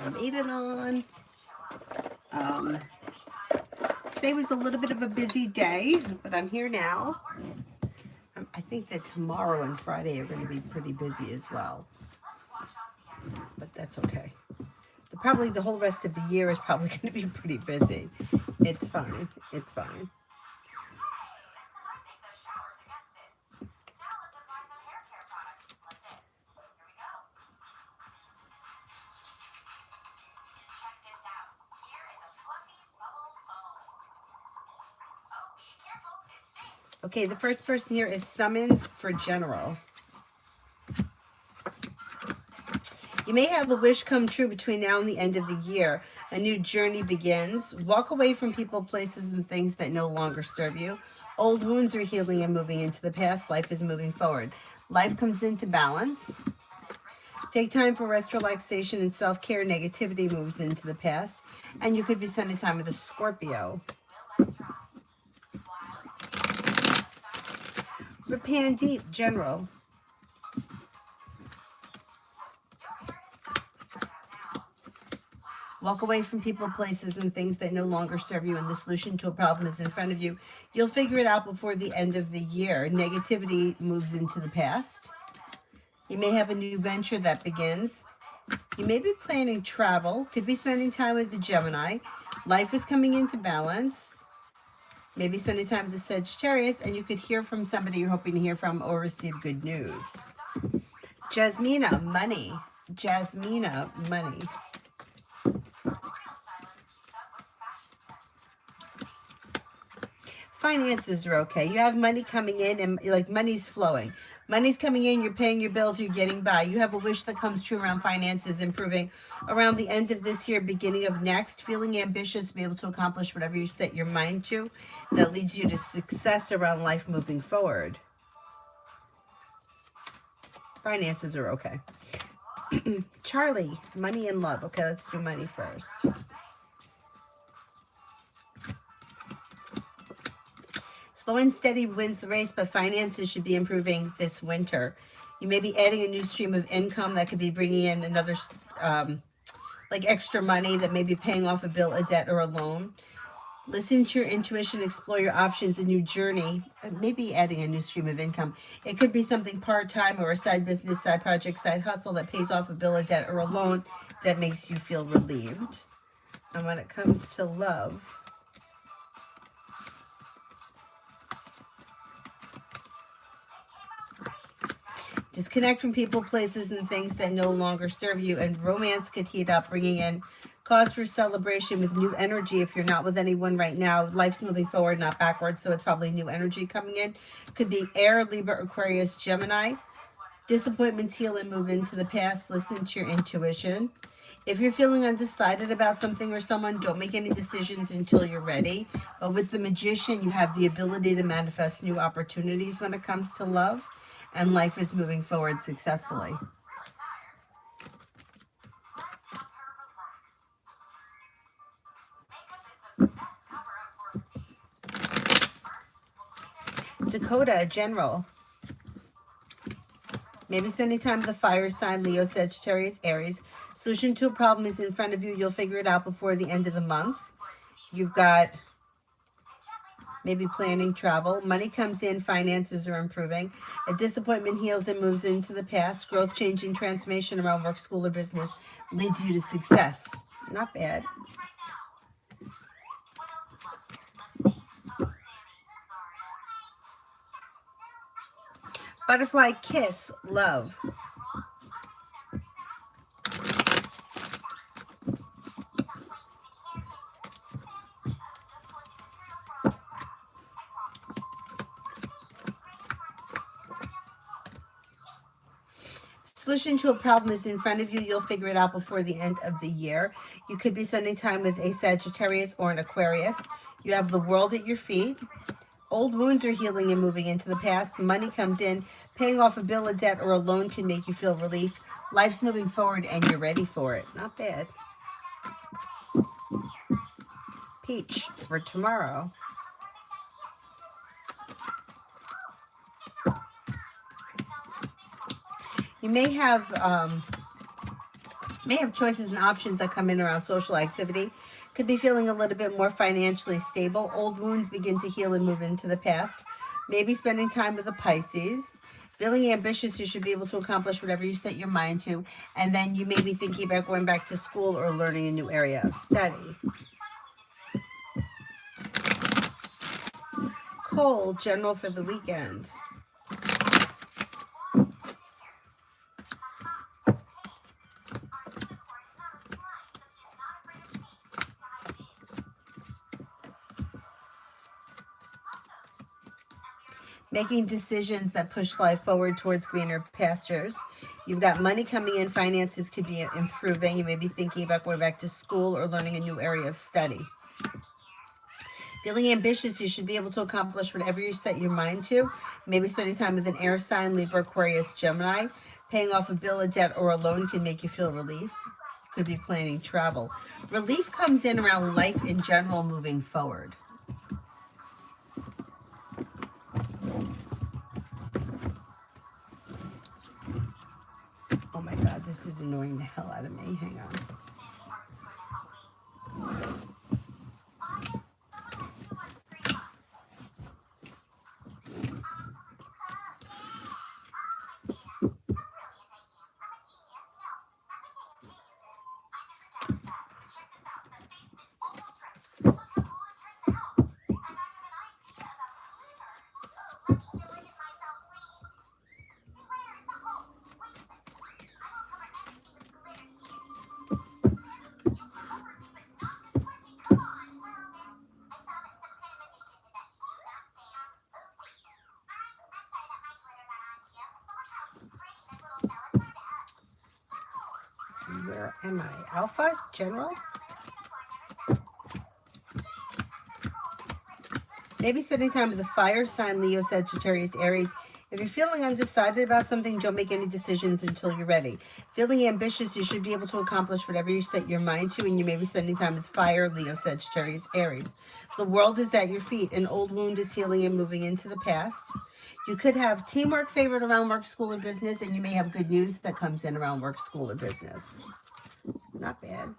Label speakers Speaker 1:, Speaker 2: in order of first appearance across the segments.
Speaker 1: I made it on. Today was a little bit of a busy day, but I'm here now. I think that tomorrow and Friday are going to be pretty busy as well, but that's okay. Probably the whole rest of the year is probably going to be pretty busy. It's fine. It's fine. Okay, the first person here is Summons for General. You may have a wish come true between now and the end of the year. A new journey begins. Walk away from people, places, and things that no longer serve you. Old wounds are healing and moving into the past. Life is moving forward. Life comes into balance. Take time for rest, relaxation, and self-care. Negativity moves into the past. And you could be spending time with a Scorpio. Repandeep, General. Walk away from people, places, and things that no longer serve you, and the solution to a problem is in front of you. You'll figure it out before the end of the year. Negativity moves into the past. You may have a new venture that begins. You may be planning travel. Could be spending time with the Gemini. Life is coming into balance. Maybe spending time with the Sagittarius, and you could hear from somebody you're hoping to hear from or receive good news. Jasmina, money. Jasmina, money. Finances are okay. You have money coming in and like money's flowing. Money's coming in, you're paying your bills, you're getting by. You have a wish that comes true around finances improving around the end of this year, beginning of next. Feeling ambitious, be able to accomplish whatever you set your mind to. That leads you to success around life moving forward. Finances are okay. Charlie, money and love. Okay, let's do money first. Slow and steady wins the race, but finances should be improving this winter. You may be adding a new stream of income that could be bringing in another, like extra money that may be paying off a bill, a debt, or a loan. Listen to your intuition, explore your options, a new journey, maybe adding a new stream of income. It could be something part-time or a side business, side project, side hustle that pays off a bill, a debt, or a loan that makes you feel relieved. And when it comes to love, disconnect from people, places, and things that no longer serve you, and romance could heat up, bringing in cause for celebration with new energy. If you're not with anyone right now, life's moving forward, not backwards, so it's probably new energy coming in. Could be air, Libra, Aquarius, Gemini. Disappointments heal and move into the past. Listen to your intuition. If you're feeling undecided about something or someone, don't make any decisions until you're ready. But with the Magician, you have the ability to manifest new opportunities when it comes to love. And life is moving forward successfully. Dakota, General. Maybe spending time with the fire sign, Leo, Sagittarius, Aries. Solution to a problem is in front of you. You'll figure it out before the end of the month. You've got maybe planning travel. Money comes in, finances are improving. A disappointment heals and moves into the past. Growth, changing, transformation around work, school, or business leads you to success. Not bad. Butterfly kiss, love. Solution to a problem is in front of you. You'll figure it out before the end of the year. You could be spending time with a Sagittarius or an Aquarius. You have the world at your feet. Old wounds are healing and moving into the past. Money comes in. Paying off a bill, a debt, or a loan can make you feel relief. Life's moving forward and you're ready for it. Not bad. Peach for tomorrow. You may have May have choices and options that come in around social activity. Could be feeling a little bit more financially stable. Old wounds begin to heal and move into the past. Maybe spending time with the Pisces. Feeling ambitious, you should be able to accomplish whatever you set your mind to. And then you may be thinking about going back to school or learning a new area of study. Cold, general for the weekend. Making decisions that push life forward towards greener pastures. You've got money coming in. Finances could be improving. You may be thinking about going back to school or learning a new area of study. Feeling ambitious, you should be able to accomplish whatever you set your mind to. Maybe spending time with an air sign, Libra, Aquarius, Gemini. Paying off a bill, a debt, or a loan can make you feel relief. Could be planning travel. Relief comes in around life in general moving forward. Oh my God, this is annoying the hell out of me. Hang on. Where am I? Alpha? General? Maybe spending time with the fire sign, Leo, Sagittarius, Aries. If you're feeling undecided about something, don't make any decisions until you're ready. Feeling ambitious, you should be able to accomplish whatever you set your mind to, and you may be spending time with fire, Leo, Sagittarius, Aries. The world is at your feet. An old wound is healing and moving into the past. You could have teamwork favored around work, school, or business, and you may have good news that comes in around work, school, or business. Not bad.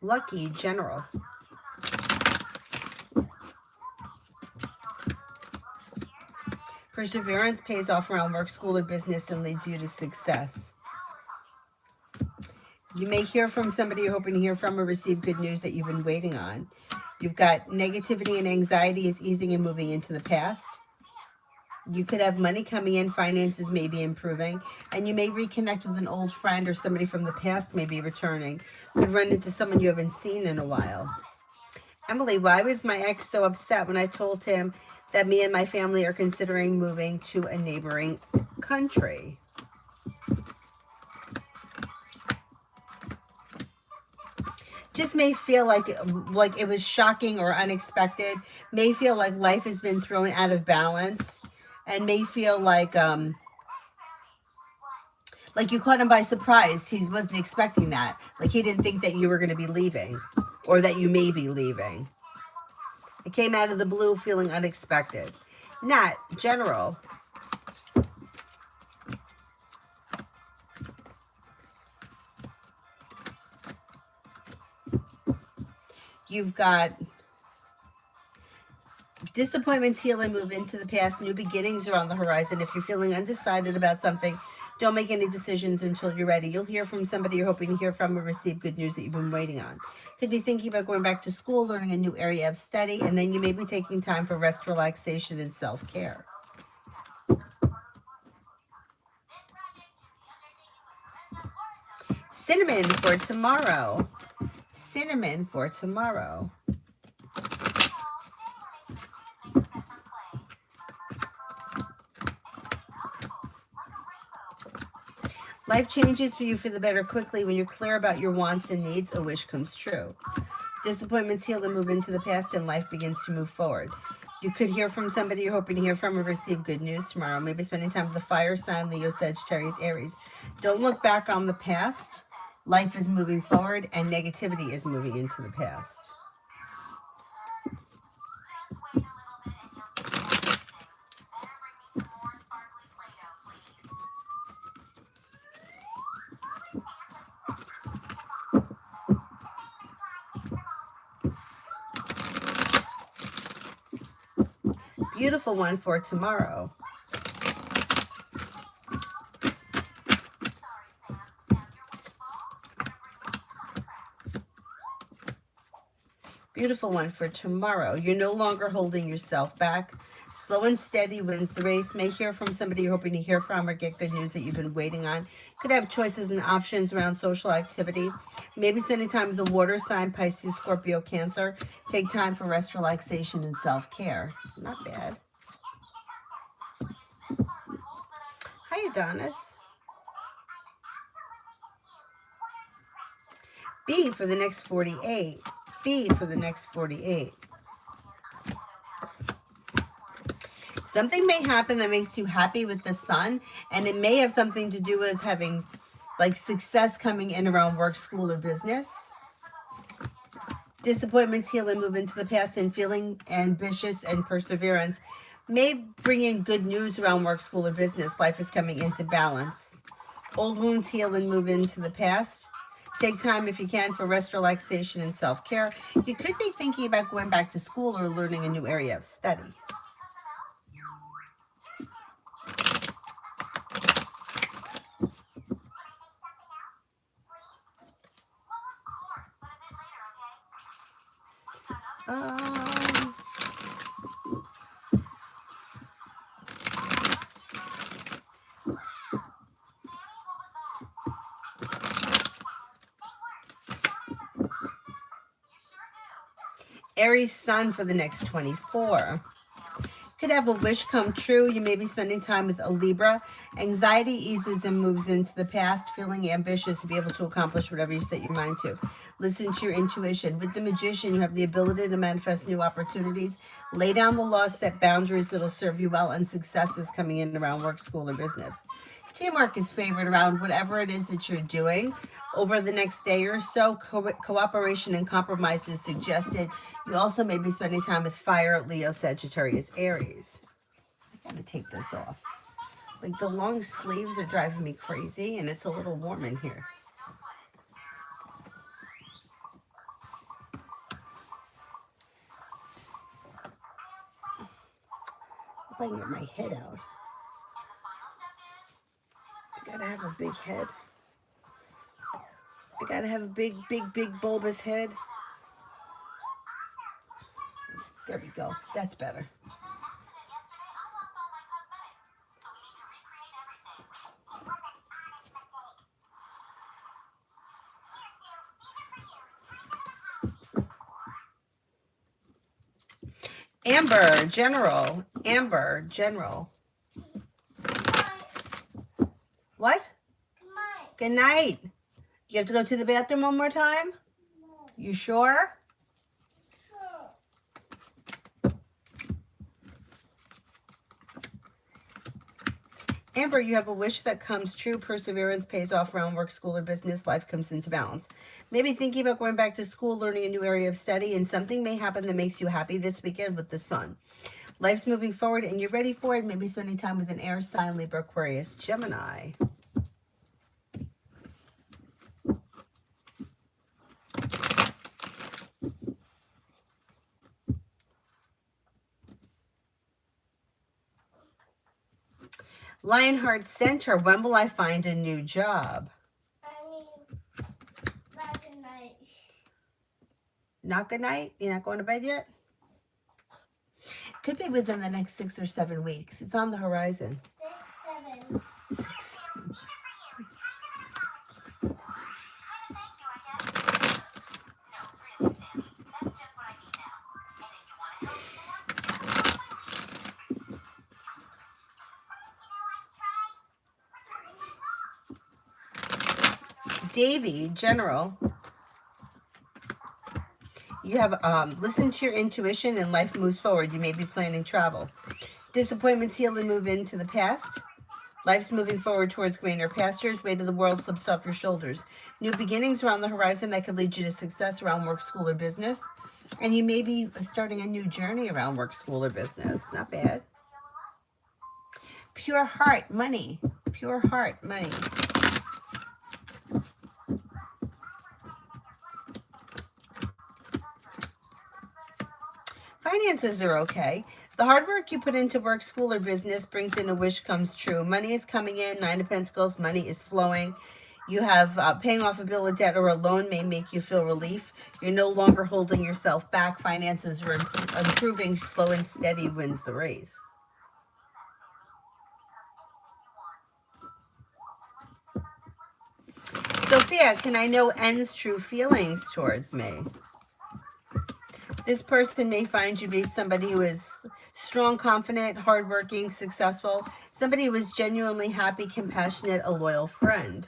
Speaker 1: Lucky, general. Perseverance pays off around work, school, or business and leads you to success. You may hear from somebody you're hoping to hear from or receive good news that you've been waiting on. You've got negativity and anxiety is easing and moving into the past. You could have money coming in, finances may be improving, and you may reconnect with an old friend or somebody from the past may be returning. Could run into someone you haven't seen in a while. Emily, why was my ex so upset when I told him that me and my family are considering moving to a neighboring country? Just may feel like it was shocking or unexpected. May feel like life has been thrown out of balance, and may feel like you caught him by surprise. He wasn't expecting that. Like he didn't think that you were going to be leaving, or that you may be leaving. It came out of the blue, feeling unexpected. Not general. You've got disappointments heal and move into the past. New beginnings are on the horizon. If you're feeling undecided about something, don't make any decisions until you're ready. You'll hear from somebody you're hoping to hear from or receive good news that you've been waiting on. Could be thinking about going back to school, learning a new area of study, and then you may be taking time for rest, relaxation, and self-care. Cinnamon for tomorrow. Cinnamon for tomorrow. Life changes for you for the better quickly when you're clear about your wants and needs. A wish comes true. Disappointments heal and move into the past, and life begins to move forward. You could hear from somebody you're hoping to hear from or receive good news tomorrow. Maybe spending time with the fire sign, Leo, Sagittarius, Aries. Don't look back on the past. Life is moving forward, and negativity is moving into the past. Beautiful one for tomorrow. Beautiful one for tomorrow. You're no longer holding yourself back. Slow and steady wins the race. May hear from somebody you're hoping to hear from or get good news that you've been waiting on. Could have choices and options around social activity. Maybe spending time with a water sign, Pisces, Scorpio, Cancer. Take time for rest, relaxation, and self-care. Not bad. Hi, Adonis. B for the next 48. B for the next 48. Something may happen that makes you happy with the sun, and it may have something to do with having like success coming in around work, school, or business. Disappointments heal and move into the past, and feeling ambitious and perseverance may bring in good news around work, school, or business. Life is coming into balance. Old wounds heal and move into the past. Take time if you can for rest, relaxation, and self-care. You could be thinking about going back to school or learning a new area of study. Aries sun for the next 24. Could have a wish come true. You may be spending time with a Libra. Anxiety eases and moves into the past. Feeling ambitious to be able to accomplish whatever you set your mind to. Listen to your intuition. With the Magician, you have the ability to manifest new opportunities. Lay down the law, set boundaries that'll serve you well, and success is coming in around work, school, or business. Teamwork is favored around whatever it is that you're doing. Over the next day or so, cooperation and compromise is suggested. You also may be spending time with fire, Leo, Sagittarius, Aries. I gotta take this off. Like the long sleeves are driving me crazy, and it's a little warm in here. If I can get my head out. I gotta have a big head. I gotta have a big bulbous head. There we go. That's better. Amber, General. Amber, General. What? Good night. You have to go to the bathroom one more time? No. You sure? Sure. Amber, you have a wish that comes true. Perseverance pays off around work, school, or business. Life comes into balance. Maybe thinking about going back to school, learning a new area of study, and something may happen that makes you happy this weekend with the sun. Life's moving forward, and you're ready for it. Maybe spending time with an air sign, Libra, Aquarius, Gemini. Lionheart Center, when will I find a new job? Not good night. Not good night? You're not going to bed yet? Could be within the next 6 or 7 weeks. It's on the horizon. 6, 7. 6, 7. Davy, General. You have listen to your intuition and life moves forward. You may be planning travel. Disappointments heal and move into the past. Life's moving forward towards greener pastures. Weight of the world slips off your shoulders. New beginnings are on the horizon that could lead you to success around work, school, or business. And you may be starting a new journey around work, school, or business. Not bad. Pure heart, money. Pure heart, money. finances are okay. The hard work you put into work, school, or business brings in a wish comes true. Money is coming in. Nine of Pentacles. Money is flowing. You have paying off a bill of debt or a loan may make you feel relief. You're no longer holding yourself back. Finances are improving. Slow and steady wins the race. Sophia, can I know N's true feelings towards me? This person may find you to be somebody who is strong, confident, hardworking, successful. Somebody who is genuinely happy, compassionate, a loyal friend.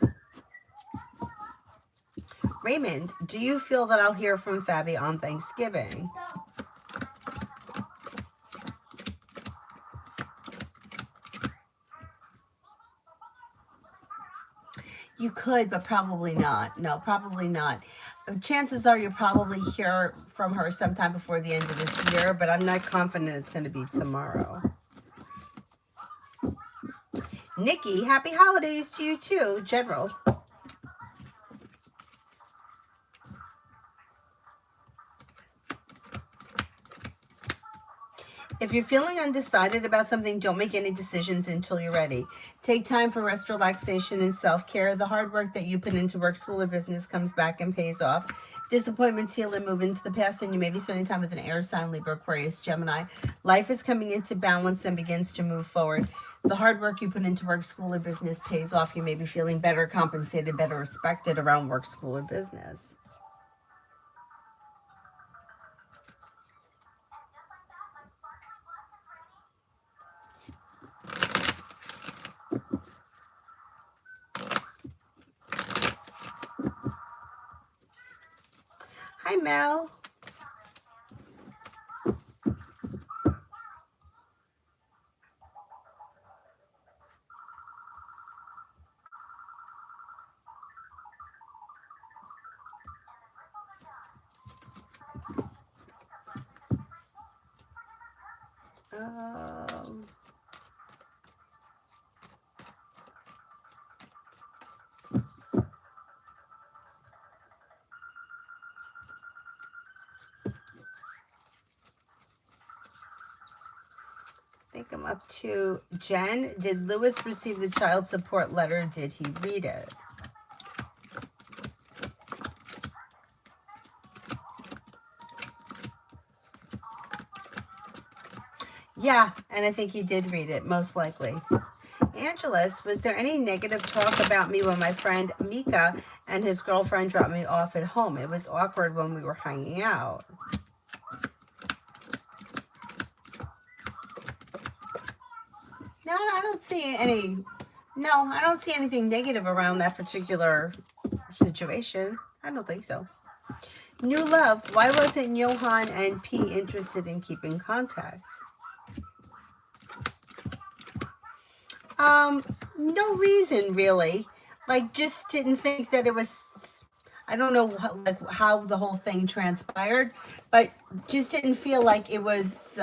Speaker 1: Raymond, do you feel that I'll hear from Fabi on Thanksgiving? You could, but probably not. No, probably not. Chances are you'll probably hear from her sometime before the end of this year, but I'm not confident it's going to be tomorrow. Nikki, happy holidays to you too, General. If you're feeling undecided about something, don't make any decisions until you're ready. Take time for rest, relaxation, and self-care. The hard work that you put into work, school, or business comes back and pays off. Disappointments heal and move into the past, and you may be spending time with an air sign, Libra, Aquarius, Gemini. Life is coming into balance and begins to move forward. The hard work you put into work, school, or business pays off. You may be feeling better compensated, better respected around work, school, or business. Hi, Mel. I think I'm up to Jen. Did Lewis receive the child support letter? Did he read it? Yeah, and I think he did read it, most likely. Angelus, was there any negative talk about me when my friend Mika and his girlfriend dropped me off at home? It was awkward when we were hanging out. No, I don't see any. No, I don't see anything negative around that particular situation. I don't think so. New love. Why wasn't Johan and P interested in keeping contact? No reason really. Like, just didn't think that it was. I don't know how the whole thing transpired, but just didn't feel like it was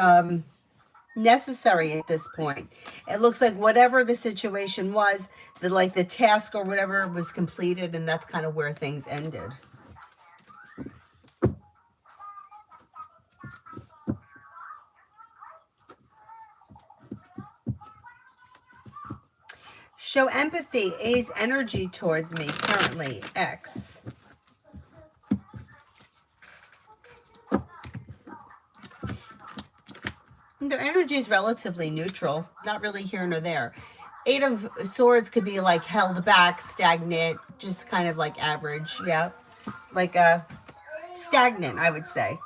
Speaker 1: necessary at this point. It looks like whatever the situation was, the task or whatever was completed, and that's kind of where things ended. Show empathy. A's energy towards me currently. X. Their energy is relatively neutral, not really here nor there. Eight of Swords could be like held back, stagnant, just kind of like average. Yeah, like stagnant, I would say.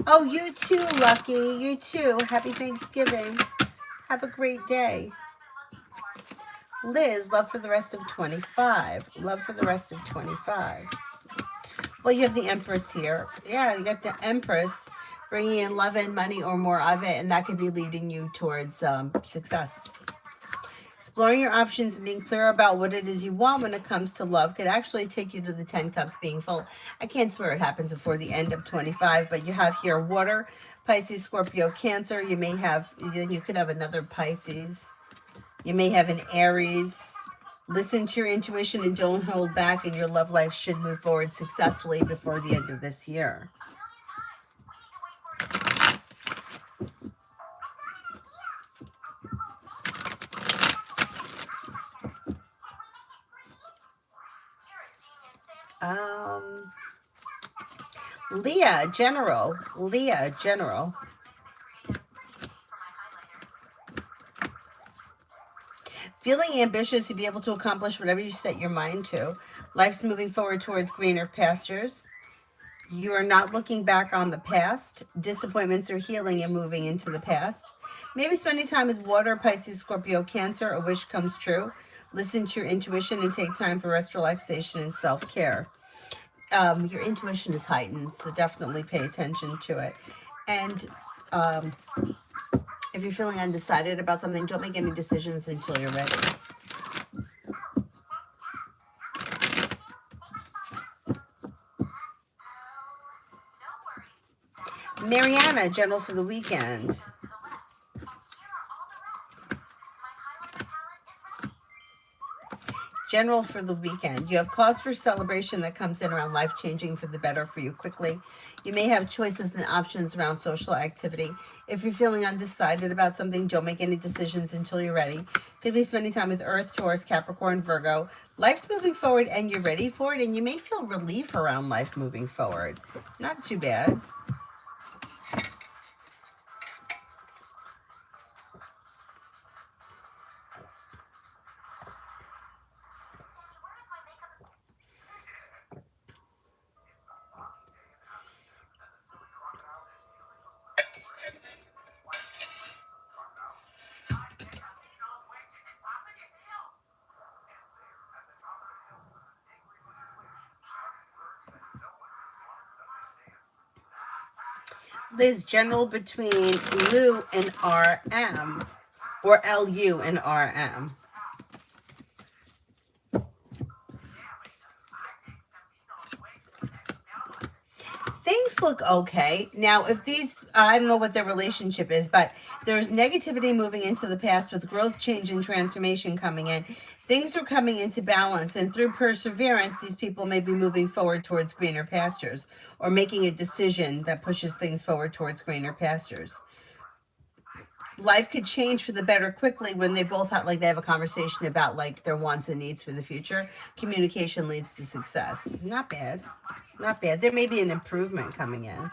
Speaker 1: Oh, you too, Lucky. You too. Happy Thanksgiving. Have a great day. Liz, love for the rest of 25. Love for the rest of 25. Well, you have the Empress here. Yeah, you got the Empress bringing in love and money or more of it, and that could be leading you towards success. Exploring your options and being clear about what it is you want when it comes to love could actually take you to the 10 cups being full. I can't swear it happens before the end of 25, but you have here water, Pisces, Scorpio, Cancer. You may have, you could have another Pisces. You may have an Aries. Listen to your intuition and don't hold back, and your love life should move forward successfully before the end of this year. Leah, General. Leah, General. Feeling ambitious to be able to accomplish whatever you set your mind to. Life's moving forward towards greener pastures. You are not looking back on the past. Disappointments are healing and moving into the past. Maybe spending time with water, Pisces, Scorpio, Cancer. A wish comes true. Listen to your intuition and take time for rest, relaxation, and self-care. Your intuition is heightened, so definitely pay attention to it. And if you're feeling undecided about something, don't make any decisions until you're ready. Mariana, General for the weekend. General for the weekend. You have cause for celebration that comes in around life changing for the better for you quickly. You may have choices and options around social activity. If you're feeling undecided about something, don't make any decisions until you're ready. Could be spending time with Earth, Taurus, Capricorn, Virgo. Life's moving forward and you're ready for it, and you may feel relief around life moving forward. Not too bad. Liz, General between Lu and RM, or LU and RM. Things look okay. Now, if these, I don't know what their relationship is, but there's negativity moving into the past with growth, change, and transformation coming in. Things are coming into balance, and through perseverance, these people may be moving forward towards greener pastures or making a decision that pushes things forward towards greener pastures. Life could change for the better quickly when they both have, like, they have a conversation about, like, their wants and needs for the future. Communication leads to success. Not bad. Not bad. There may be an improvement coming in.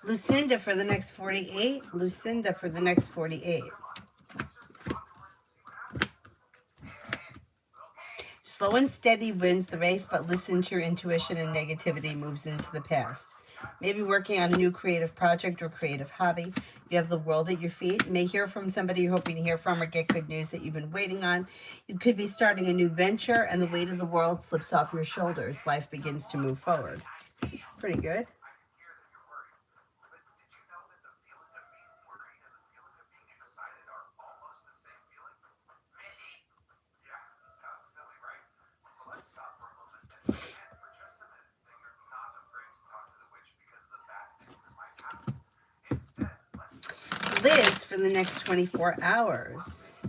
Speaker 1: Lucinda for the next 48. Lucinda for the next 48. Slow and steady wins the race, but listen to your intuition, and negativity moves into the past. Maybe working on a new creative project or creative hobby. You have the world at your feet. You may hear from somebody you're hoping to hear from or get good news that you've been waiting on. You could be starting a new venture, and the weight of the world slips off your shoulders. Life begins to move forward. Pretty good. Liz for the next 24 hours.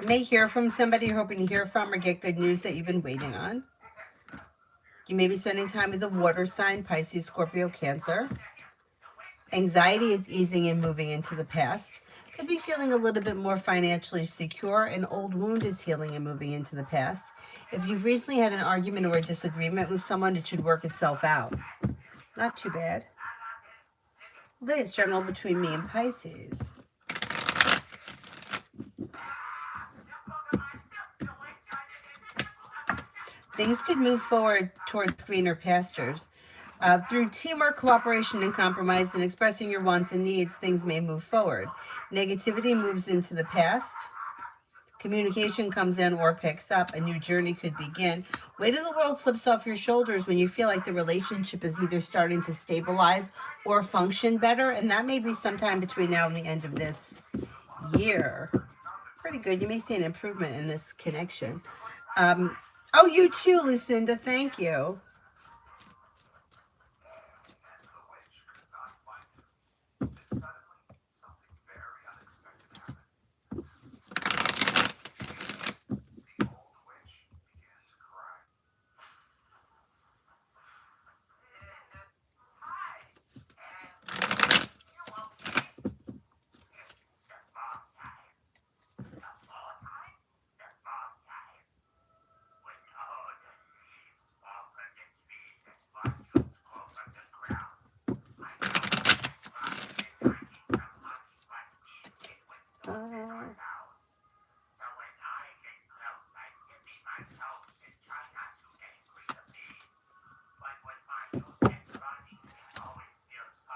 Speaker 1: You may hear from somebody you're hoping to hear from or get good news that you've been waiting on. You may be spending time with a water sign, Pisces, Scorpio, Cancer. Anxiety is easing and moving into the past. Could be feeling a little bit more financially secure. An old wound is healing and moving into the past. If you've recently had an argument or a disagreement with someone, it should work itself out. Not too bad. Liz, General between me and Pisces. Things could move forward towards greener pastures. Through teamwork, cooperation, and compromise, and expressing your wants and needs, things may move forward. Negativity moves into the past. Communication comes in or picks up. A new journey could begin. Weight of the world slips off your shoulders when you feel like the relationship is either starting to stabilize or function better. And that may be sometime between now and the end of this year. Pretty good. You may see an improvement in this connection. Oh, you too, Lucinda. Thank you.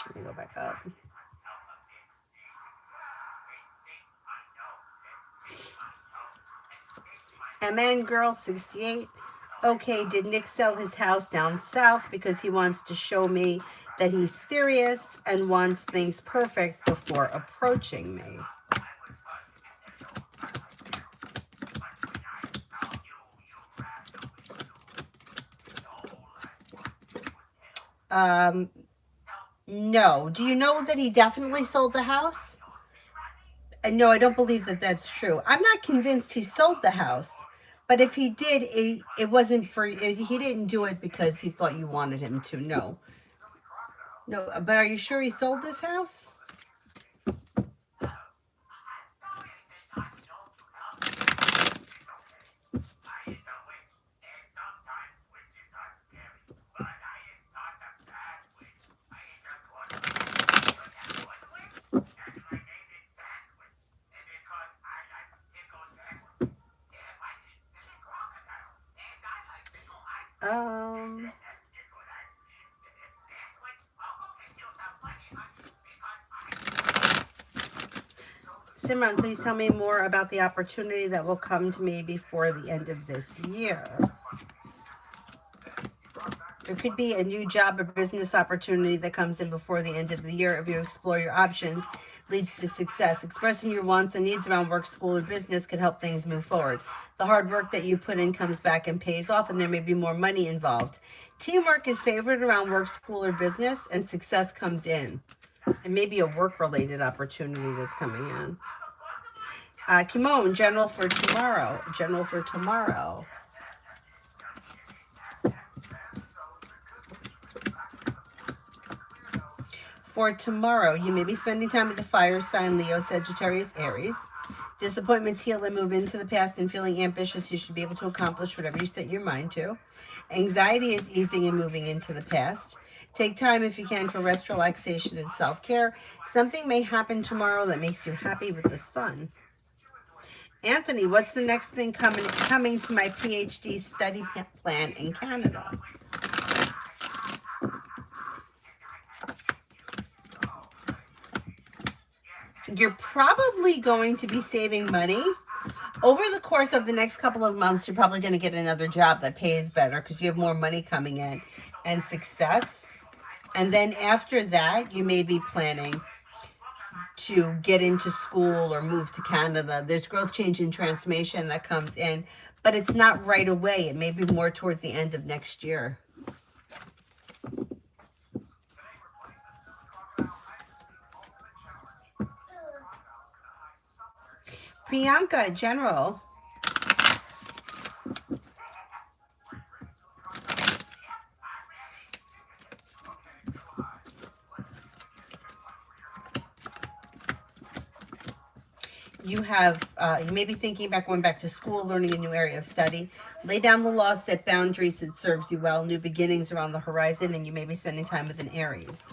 Speaker 1: Let me go back up. MN Girl 68. Okay, did Nick sell his house down south because he wants to show me that he's serious and wants things perfect before approaching me? No. Do you know that he definitely sold the house? No, I don't believe that that's true. I'm not convinced he sold the house. But if he did, it wasn't for, he didn't do it because he thought you wanted him to. No. No, but are you sure he sold this house? Simran, please tell me more about the opportunity that will come to me before the end of this year. There could be a new job or business opportunity that comes in before the end of the year. If you explore your options, leads to success. Expressing your wants and needs around work, school, or business could help things move forward. The hard work that you put in comes back and pays off, and there may be more money involved. Teamwork is favored around work, school, or business, and success comes in. It may be a work-related opportunity that's coming in. Kimon, general for tomorrow. General for tomorrow. For tomorrow, you may be spending time with the fire sign Leo, Sagittarius, Aries. Disappointments heal and move into the past, and feeling ambitious, you should be able to accomplish whatever you set your mind to. Anxiety is easing and moving into the past. Take time if you can for rest, relaxation, and self-care. Something may happen tomorrow that makes you happy with the sun. Anthony, what's the next thing coming to my PhD study plan in Canada? You're probably going to be saving money. Over the course of the next couple of months, you're probably going to get another job that pays better because you have more money coming in and success. And then after that, you may be planning to get into school or move to Canada. There's growth, change, and transformation that comes in, but it's not right away. It may be more towards the end of next year. Priyanka, general. You have, you may be thinking about going back to school, learning a new area of study. Lay down the law, set boundaries, it serves you well. New beginnings are on the horizon, and you may be spending time with an Aries.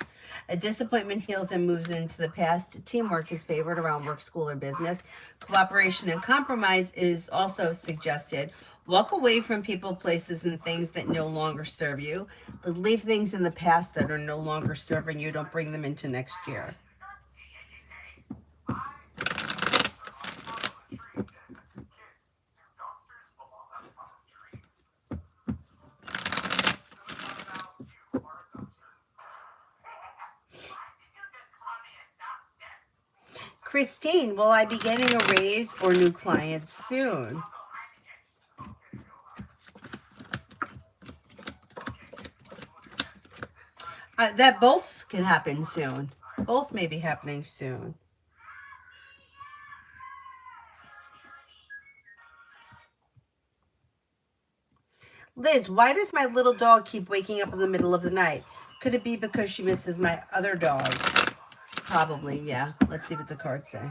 Speaker 1: A disappointment heals and moves into the past. Teamwork is favored around work, school, or business. Cooperation and compromise is also suggested. Walk away from people, places, and things that no longer serve you. But leave things in the past that are no longer serving you. Don't bring them into next year. Christine, will I be getting a raise or new clients soon? That both can happen soon. Both may be happening soon. Liz, why does my little dog keep waking up in the middle of the night? Could it be because she misses my other dog? Probably, yeah. Let's see what the cards say.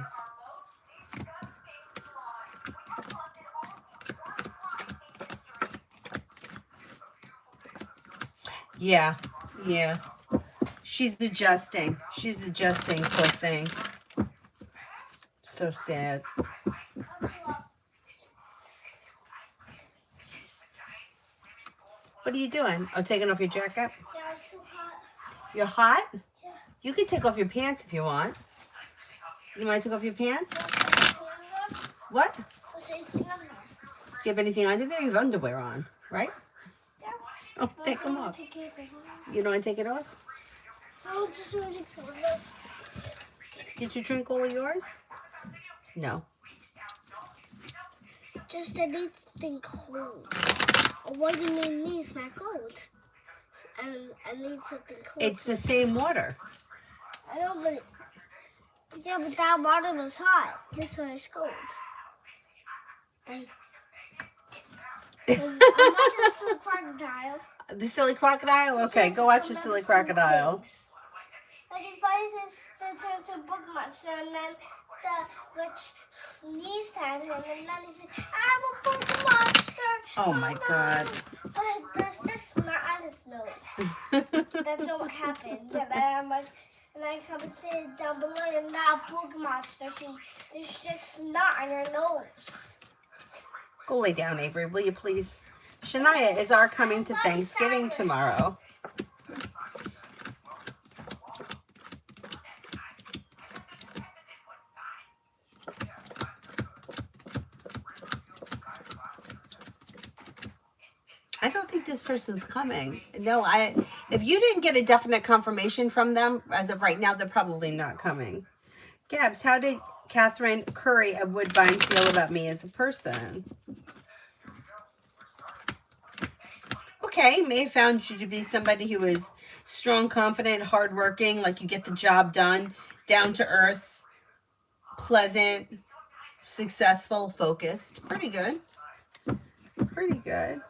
Speaker 1: Yeah, yeah. She's adjusting. She's adjusting, poor thing. So sad. What are you doing? Oh, taking off your jacket?
Speaker 2: Yeah, it's so hot.
Speaker 1: You're hot?
Speaker 2: Yeah.
Speaker 1: You can take off your pants if you want. You want to take off your pants? What? Do you have anything under there? You have underwear on, right?
Speaker 2: Yeah.
Speaker 1: Oh, take them off. You don't want to take it off?
Speaker 2: No, just want to take this.
Speaker 1: Did you drink all of yours? No.
Speaker 2: Just I need something cold. Why do you need me? It's not cold. And I need something cold.
Speaker 1: It's the same water.
Speaker 2: I know, but yeah, but that water was hot. This one is cold. I'm watching the silly crocodile.
Speaker 1: The silly crocodile? Okay, go watch the silly crocodile.
Speaker 2: I can find this to book monster, and then the witch sneezed at him, and then he said, "I'm a book monster."
Speaker 1: Oh my God.
Speaker 2: But there's just snot on his nose. That's what happened. And then I'm like, and I commented down below, "I'm not a book monster. There's just snot on her nose."
Speaker 1: Go lay down, Avery, will you please? Shania is our coming to Thanksgiving tomorrow. I don't think this person's coming. No, if you didn't get a definite confirmation from them, as of right now, they're probably not coming. Gabs, how did Catherine Curry of Woodbine feel about me as a person? Okay, May found you to be somebody who is strong, confident, hardworking, like you get the job done, down to earth, pleasant, successful, focused. Pretty good. Pretty good.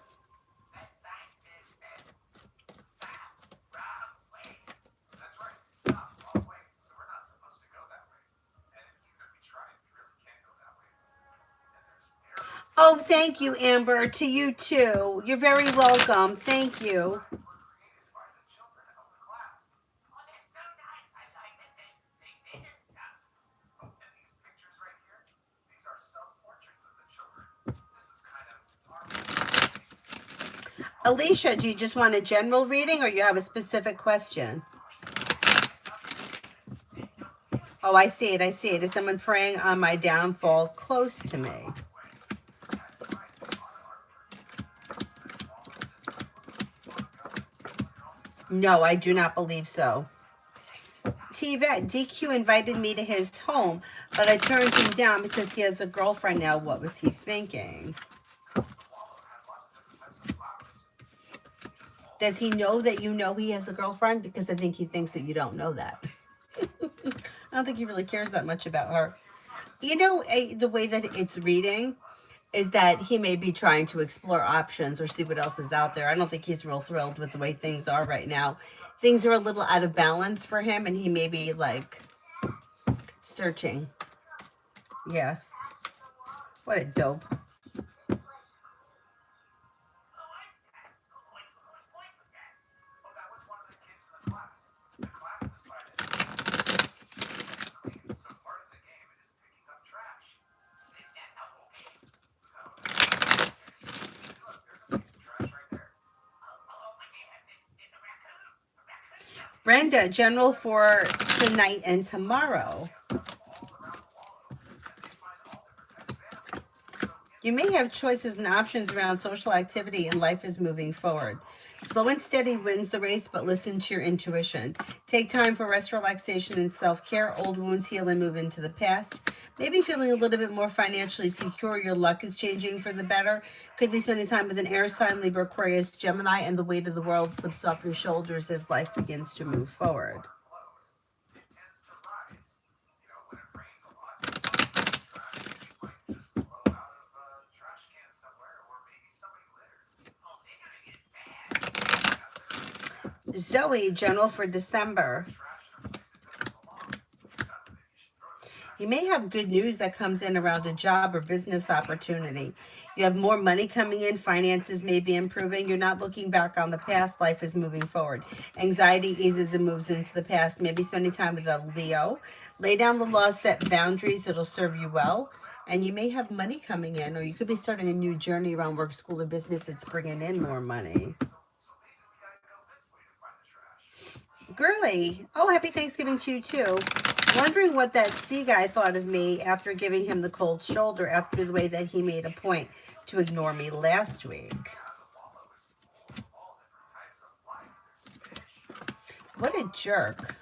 Speaker 1: Oh, thank you, Amber. To you too. You're very welcome. Thank you. Alicia, do you just want a general reading or you have a specific question? Oh, I see it. I see it. Is someone praying on my downfall close to me? No, I do not believe so. T-Vet, DQ invited me to his home, but I turned him down because he has a girlfriend now. What was he thinking? Does he know that you know he has a girlfriend? Because I think he thinks that you don't know that. I don't think he really cares that much about her. You know, the way that it's reading is that he may be trying to explore options or see what else is out there. I don't think he's real thrilled with the way things are right now. Things are a little out of balance for him, and he may be, like, searching. Yeah. What a dope. Brenda, general for tonight and tomorrow. You may have choices and options around social activity and life is moving forward. Slow and steady wins the race, but listen to your intuition. Take time for rest, relaxation, and self-care. Old wounds heal and move into the past. Maybe feeling a little bit more financially secure. Your luck is changing for the better. Could be spending time with an air sign, Libra, Aquarius, Gemini, and the weight of the world slips off your shoulders as life begins to move forward. Zoe, general for December. You may have good news that comes in around a job or business opportunity. You have more money coming in. Finances may be improving. You're not looking back on the past. Life is moving forward. Anxiety eases and moves into the past. Maybe spending time with a Leo. Lay down the law, set boundaries. It'll serve you well. And you may have money coming in, or you could be starting a new journey around work, school, or business that's bringing in more money. Girly, oh, happy Thanksgiving to you too. Wondering what that C guy thought of me after giving him the cold shoulder after the way that he made a point to ignore me last week. What a jerk.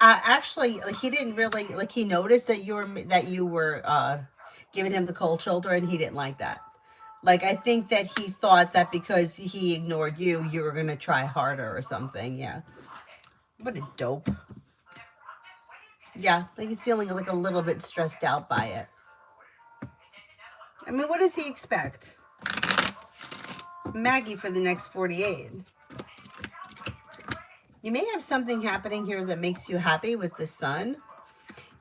Speaker 1: Actually, he didn't really, like, he noticed that you were giving him the cold shoulder, and he didn't like that. Like, I think that he thought that because he ignored you, you were going to try harder or something. Yeah. What a dope. Yeah, like he's feeling like a little bit stressed out by it. I mean, what does he expect? Maggie for the next 48. You may have something happening here that makes you happy with the sun.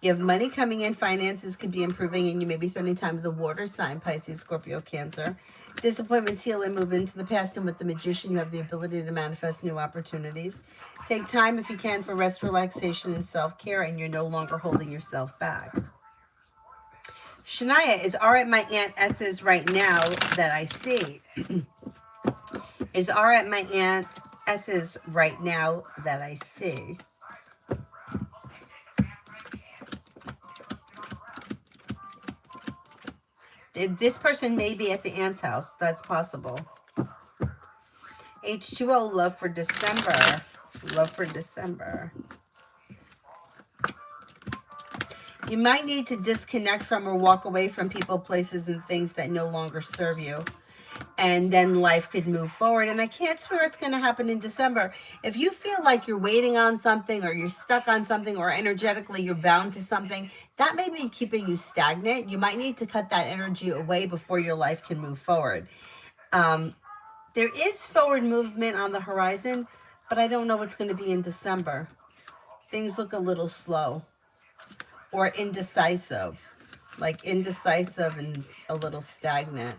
Speaker 1: You have money coming in, finances could be improving, and you may be spending time with the water sign, Pisces, Scorpio, Cancer. Disappointments heal and move into the past, and with the Magician, you have the ability to manifest new opportunities. Take time, if you can, for rest, relaxation, and self-care, and you're no longer holding yourself back. Shania is all right, my Aunt S's right now that I see. Is all right, my Aunt S's right now that I see. This person may be at the aunt's house. That's possible. H2O, love for December. Love for December. You might need to disconnect from or walk away from people, places, and things that no longer serve you. And then life could move forward. And I can't swear it's going to happen in December. If you feel like you're waiting on something, or you're stuck on something, or energetically you're bound to something, that may be keeping you stagnant. You might need to cut that energy away before your life can move forward. There is forward movement on the horizon, but I don't know what's going to be in December. Things look a little slow or indecisive, like indecisive and a little stagnant.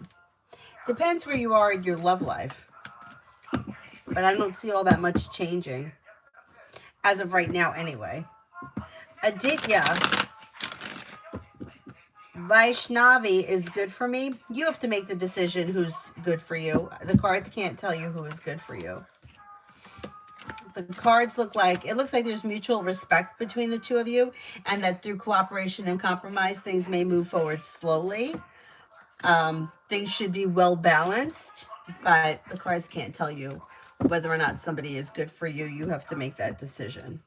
Speaker 1: Depends where you are in your love life. But I don't see all that much changing. As of right now, anyway. Aditya. Vaishnavi is good for me. You have to make the decision who's good for you. The cards can't tell you who is good for you. The cards look like, it looks like there's mutual respect between the two of you, and that through cooperation and compromise, things may move forward slowly. Things should be well balanced, but the cards can't tell you whether or not somebody is good for you. You have to make that decision.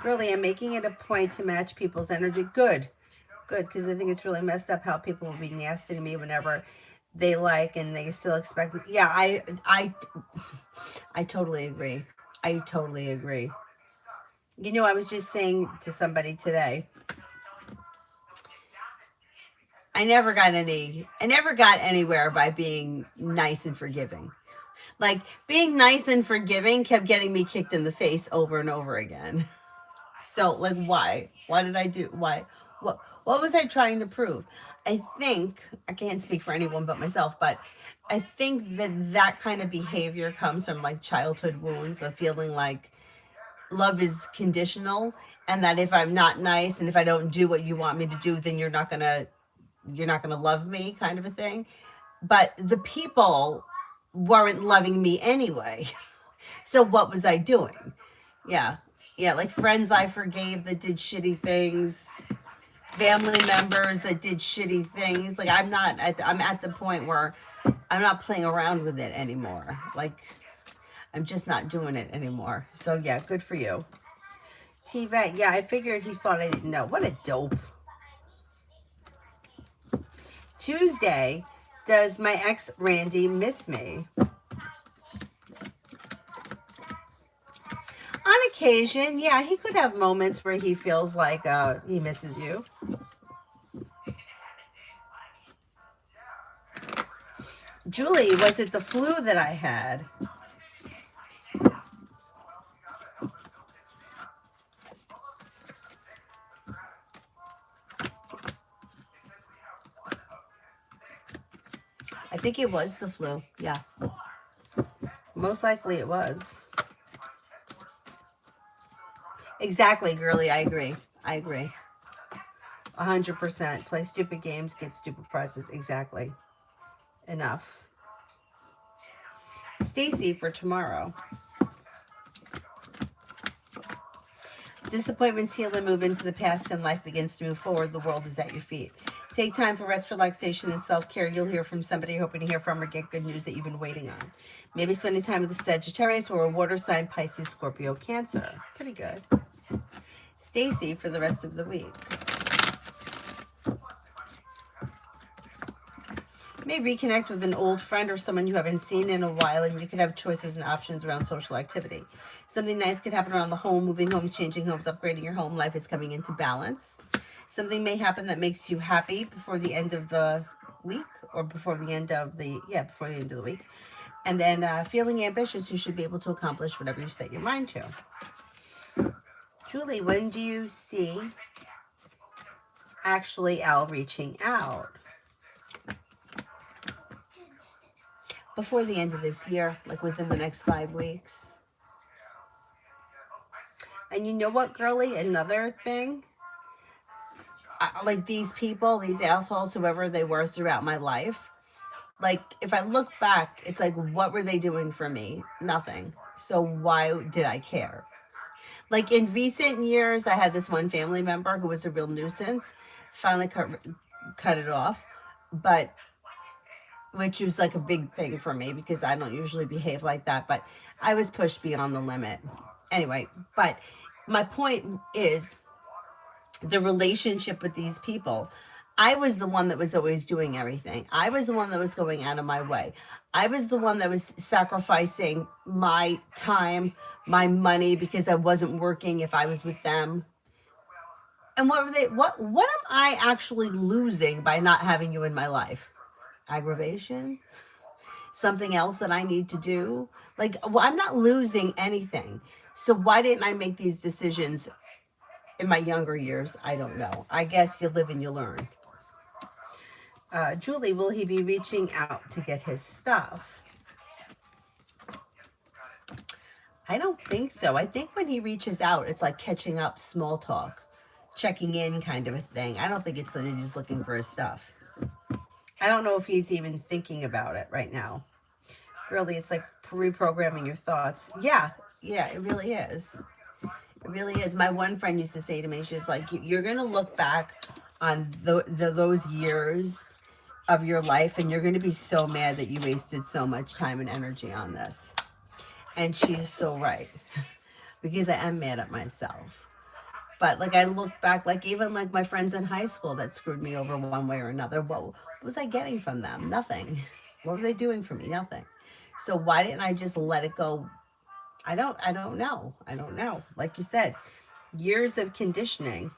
Speaker 1: Really, I'm making it a point to match people's energy. Good, because I think it's really messed up how people will be nasty to me whenever they like and they still expect me. Yeah, I totally agree. I totally agree. You know, I was just saying to somebody today, I never got anywhere by being nice and forgiving. Like, being nice and forgiving kept getting me kicked in the face over and over again. So, like, why? Why did I do? Why? What was I trying to prove? I think, I can't speak for anyone but myself, but I think that kind of behavior comes from, like, childhood wounds of feeling like love is conditional, and that if I'm not nice and if I don't do what you want me to do, then you're not gonna love me, kind of a thing. But the people weren't loving me anyway. So what was I doing? Yeah. Yeah, like friends I forgave that did shitty things, family members that did shitty things. Like I'm at the point where I'm not playing around with it anymore. Like I'm just not doing it anymore. So yeah, good for you. T-Vet, yeah, I figured he thought I didn't know. What a dope. Tuesday, does my ex Randy miss me? On occasion, yeah, he could have moments where he feels like he misses you. Julie, was it the flu that I had? I think it was the flu. Yeah. Most likely it was. Exactly, girly. I agree. I agree. 100%. Play stupid games, get stupid prizes. Exactly. Enough. Stacy for tomorrow. Disappointments heal and move into the past and life begins to move forward. The world is at your feet. Take time for rest, relaxation, and self-care. You'll hear from somebody you're hoping to hear from or get good news that you've been waiting on. Maybe spending time with a Sagittarius or a water sign, Pisces, Scorpio, Cancer. Pretty good. Stacy for the rest of the week. You may reconnect with an old friend or someone you haven't seen in a while, and you could have choices and options around social activity. Something nice could happen around the home, moving homes, changing homes, upgrading your home. Life is coming into balance. Something may happen that makes you happy before the end of the week, or before the end of the week. And then feeling ambitious, you should be able to accomplish whatever you set your mind to. Julie, when do you see actually Al reaching out? Before the end of this year, like within the next 5 weeks. And you know what, girly? Another thing, like these people, these assholes, whoever they were throughout my life, like if I look back, it's like, what were they doing for me? Nothing. So why did I care? Like in recent years, I had this one family member who was a real nuisance. Finally cut it off, but which was like a big thing for me because I don't usually behave like that, but I was pushed beyond the limit. Anyway, but my point is the relationship with these people. I was the one that was always doing everything. I was the one that was going out of my way. I was the one that was sacrificing my time, my money, because I wasn't working if I was with them. And what am I actually losing by not having you in my life? Aggravation? Something else that I need to do? Like, well, I'm not losing anything. So why didn't I make these decisions in my younger years? I don't know. I guess you live and you learn. Julie, will he be reaching out to get his stuff? I don't think so. I think when he reaches out, it's like catching up, small talk, checking in kind of a thing. I don't think it's that he's just looking for his stuff. I don't know if he's even thinking about it right now. Really, it's like reprogramming your thoughts. Yeah, it really is. It really is. My one friend used to say to me, she's like, you're going to look back on those years of your life and you're going to be so mad that you wasted so much time and energy on this. And she's so right. Because I am mad at myself. But like I look back, like even like my friends in high school that screwed me over one way or another, what was I getting from them? Nothing. What were they doing for me? Nothing. So why didn't I just let it go? I don't know. I don't know. Like you said, years of conditioning.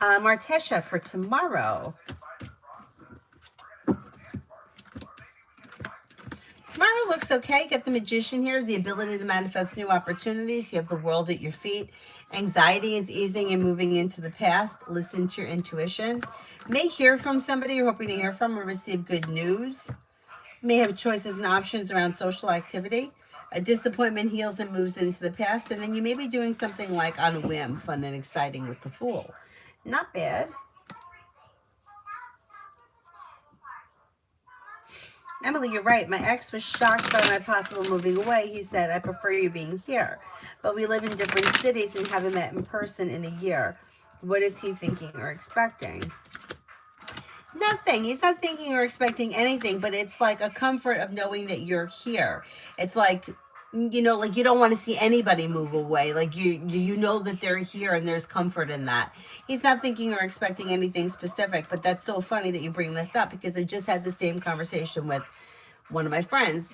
Speaker 1: Martesha for tomorrow. Tomorrow looks okay. You got the Magician here, the ability to manifest new opportunities. You have the world at your feet. Anxiety is easing and moving into the past. Listen to your intuition. May hear from somebody you're hoping to hear from or receive good news. You may have choices and options around social activity. A disappointment heals and moves into the past, and then you may be doing something like on a whim, fun and exciting with the Fool. Not bad. Emily, you're right. My ex was shocked by my possible moving away. He said, I prefer you being here. But we live in different cities and haven't met in person in a year. What is he thinking or expecting? Nothing. He's not thinking or expecting anything, but it's like a comfort of knowing that you're here. It's like, you know, like you don't want to see anybody move away. Like you know that they're here and there's comfort in that. He's not thinking or expecting anything specific, but that's so funny that you bring this up because I just had the same conversation with one of my friends.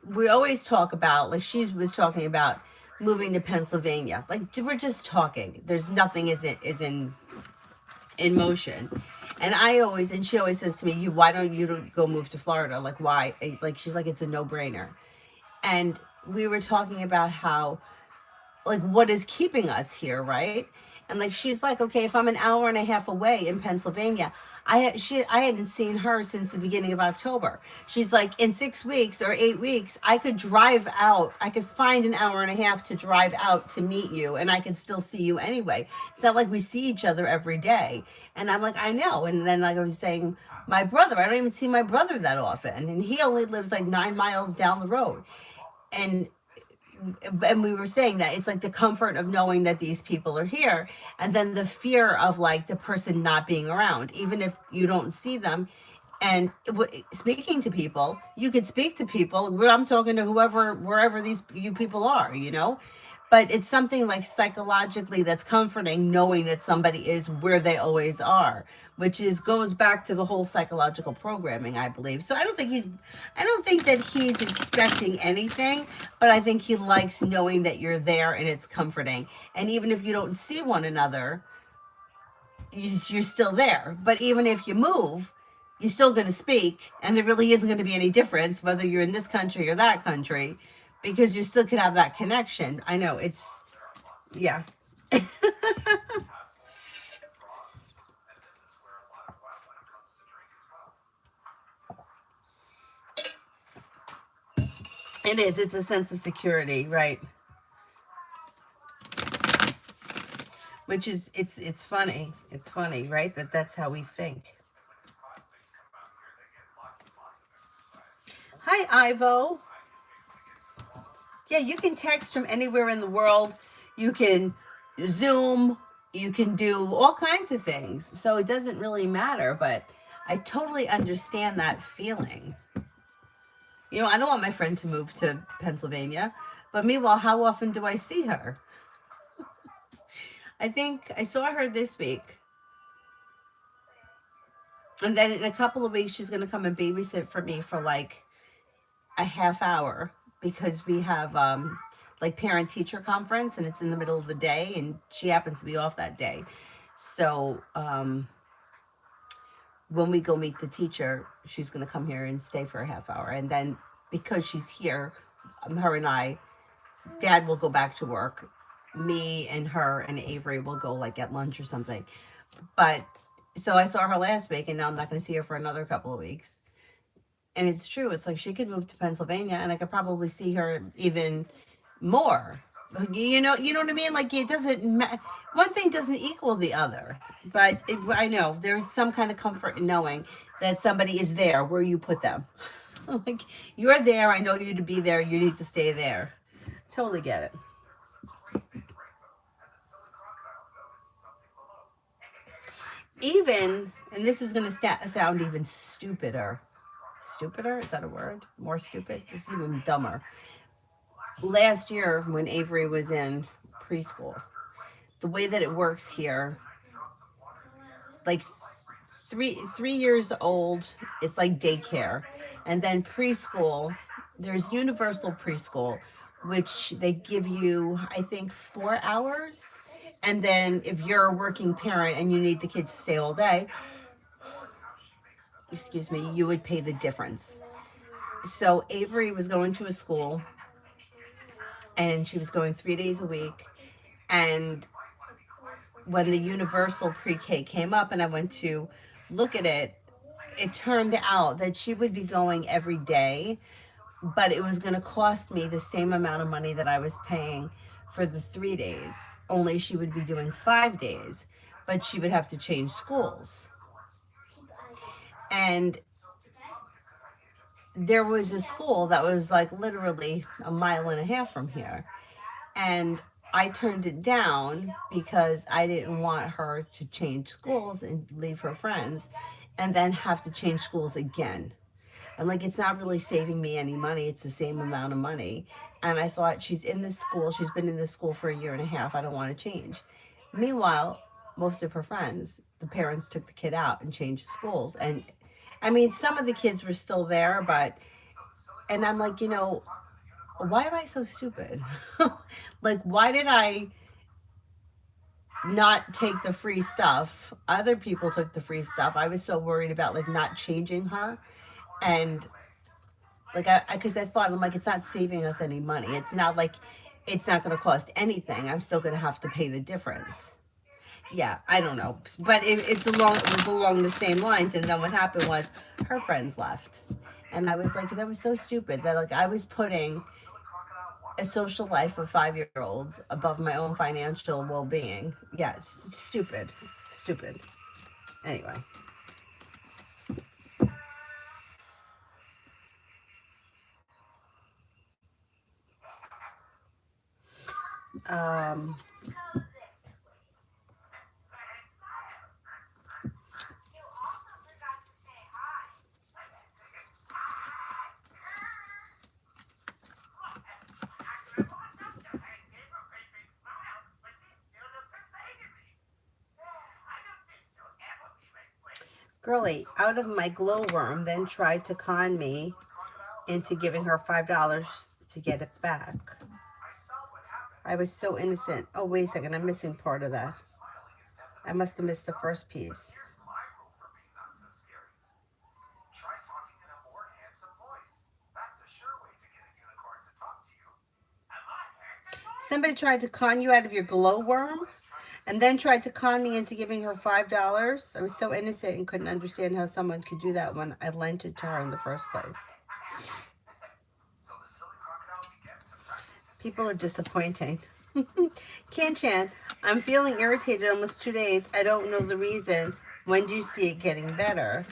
Speaker 1: We always talk about, like she was talking about moving to Pennsylvania. Like we're just talking. There's nothing is in motion. And she always says to me, why don't you go move to Florida? Like, why? Like, she's like, it's a no-brainer. And we were talking about how, like, what is keeping us here, right? And like, she's like, okay, if I'm an hour and a half away in Pennsylvania, I hadn't seen her since the beginning of October. She's like, in 6 weeks or 8 weeks, I could drive out. I could find an hour and a half to drive out to meet you, and I could still see you anyway. It's not like we see each other every day. And I'm like, I know. And then like I was saying, my brother, I don't even see my brother that often, and he only lives like 9 miles down the road. And we were saying that it's like the comfort of knowing that these people are here, and then the fear of like the person not being around, even if you don't see them. And speaking to people, you could speak to people. I'm talking to wherever you people are, you know. But it's something like psychologically that's comforting, knowing that somebody is where they always are, which goes back to the whole psychological programming, I believe. So I don't think that he's expecting anything, but I think he likes knowing that you're there and it's comforting. And even if you don't see one another, you're still there. But even if you move, you're still going to speak, and there really isn't going to be any difference whether you're in this country or that country, because you still could have that connection. I know it's, yeah. It is. It's a sense of security, right? Which is, it's funny. It's funny, right? That's how we think. Hi, Ivo. Yeah, you can text from anywhere in the world. You can Zoom. You can do all kinds of things. So it doesn't really matter, but I totally understand that feeling. You know, I don't want my friend to move to Pennsylvania, but meanwhile, how often do I see her? I think I saw her this week. And then in a couple of weeks, she's going to come and babysit for me for like a half hour, because we have like parent teacher conference, and it's in the middle of the day, and she happens to be off that day. So when we go meet the teacher, she's going to come here and stay for a half hour. And then because she's here, her and I, Dad will go back to work. Me and her and Avery will go like at lunch or something. But so I saw her last week, and now I'm not going to see her for another couple of weeks. And it's true. It's like she could move to Pennsylvania, and I could probably see her even more. You know what I mean? Like, it doesn't one thing doesn't equal the other. But I know there's some kind of comfort in knowing that somebody is there where you put them. Like, you're there. I know you to be there. You need to stay there. Totally get it. Even, and this is going to sound even stupider. Stupider? Is that a word? More stupid? This is even dumber. Last year, when Avery was in preschool, the way that it works here, like three years old, it's like daycare. And then preschool, there's universal preschool, which they give you, I think, 4 hours. And then if you're a working parent and you need the kids to stay all day, excuse me, you would pay the difference. So Avery was going to a school, and she was going 3 days a week. And when the universal pre-K came up and I went to look at it, it turned out that she would be going every day, but it was going to cost me the same amount of money that I was paying for the 3 days. Only she would be doing 5 days, but she would have to change schools. And there was a school that was like literally a mile and a half from here. And I turned it down because I didn't want her to change schools and leave her friends and then have to change schools again. I'm like, it's not really saving me any money. It's the same amount of money. And I thought, she's in this school. She's been in this school for a year and a half. I don't want to change. Meanwhile, most of her friends, the parents took the kid out and changed schools. And I mean, some of the kids were still there, but, and I'm like, why am I so stupid? Like, why did I not take the free stuff? Other people took the free stuff. I was so worried about like not changing her. And like, because I thought, I'm like, it's not saving us any money. It's not like, it's not going to cost anything. I'm still going to have to pay the difference. Yeah, I don't know. But it was along the same lines. And then what happened was her friends left. And I was like, that was so stupid that like I was putting a social life of 5-year-olds above my own financial well-being. Yes, stupid. Anyway. Girlie, out of my glowworm, then tried to con me into giving her $5 to get it back. I was so innocent. Oh, wait a second. I'm missing part of that. I must have missed the first piece. Somebody tried to con you out of your glowworm and then tried to con me into giving her $5. I was so innocent and couldn't understand how someone could do that when I lent it to her in the first place. People are disappointing. Kan-chan, I'm feeling irritated almost 2 days. I don't know the reason. When do you see it getting better?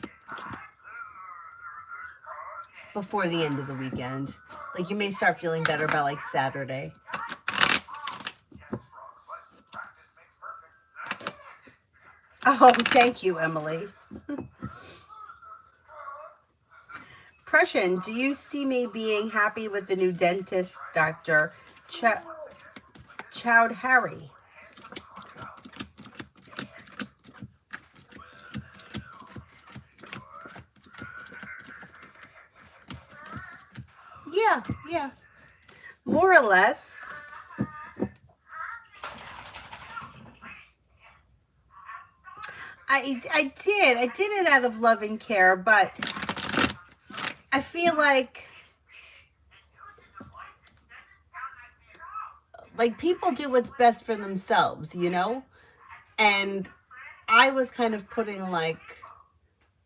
Speaker 1: Before the end of the weekend. Like, you may start feeling better by like Saturday. Oh, thank you, Emily. Prussian, do you see me being happy with the new dentist, Dr. Chowdhury? Yeah. More or less. I did it out of love and care, but I feel like people do what's best for themselves, and I was kind of putting like,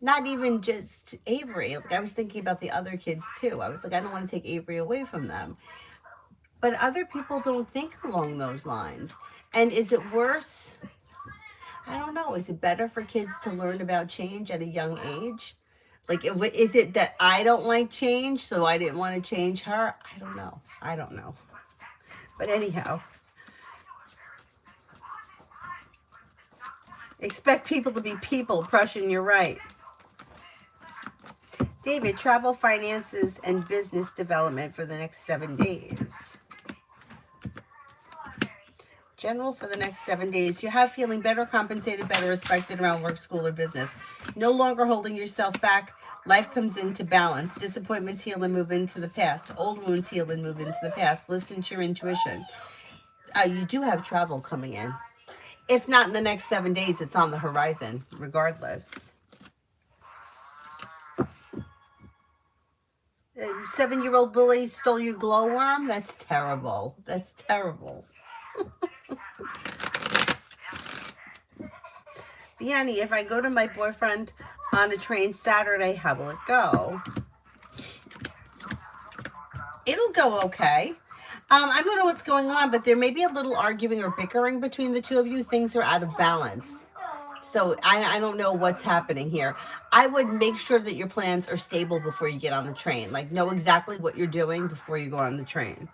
Speaker 1: not even just Avery, like I was thinking about the other kids too. I was like, I don't want to take Avery away from them, but other people don't think along those lines. And is it worse? I don't know. Is it better for kids to learn about change at a young age? Like, is it that I don't like change, so I didn't want to change her? I don't know. But anyhow, expect people to be people. Prussian, you're right. David, travel, finances, and business development for the next 7 days. General for the next 7 days. You have feeling better, compensated, better, respected around work, school, or business. No longer holding yourself back. Life comes into balance. Disappointments heal and move into the past. Old wounds heal and move into the past. Listen to your intuition. You do have travel coming in. If not in the next 7 days, it's on the horizon, regardless. 7-year-old bully stole your glowworm? That's terrible. Vianney, if I go to my boyfriend on a train Saturday. How will it go? It'll go okay. I don't know what's going on, but there may be a little arguing or bickering between the two of you. Things are out of balance. So I don't know what's happening here. I would make sure that your plans are stable before you get on the train. Like, know exactly what you're doing before you go on the train.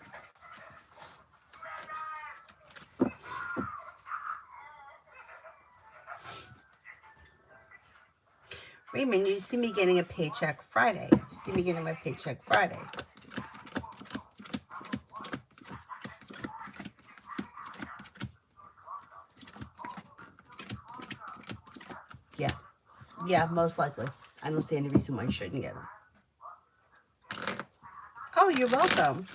Speaker 1: Raymond, you see me getting a paycheck Friday. You see me getting my paycheck Friday. Yeah. Yeah, most likely. I don't see any reason why you shouldn't get them. Oh, you're welcome.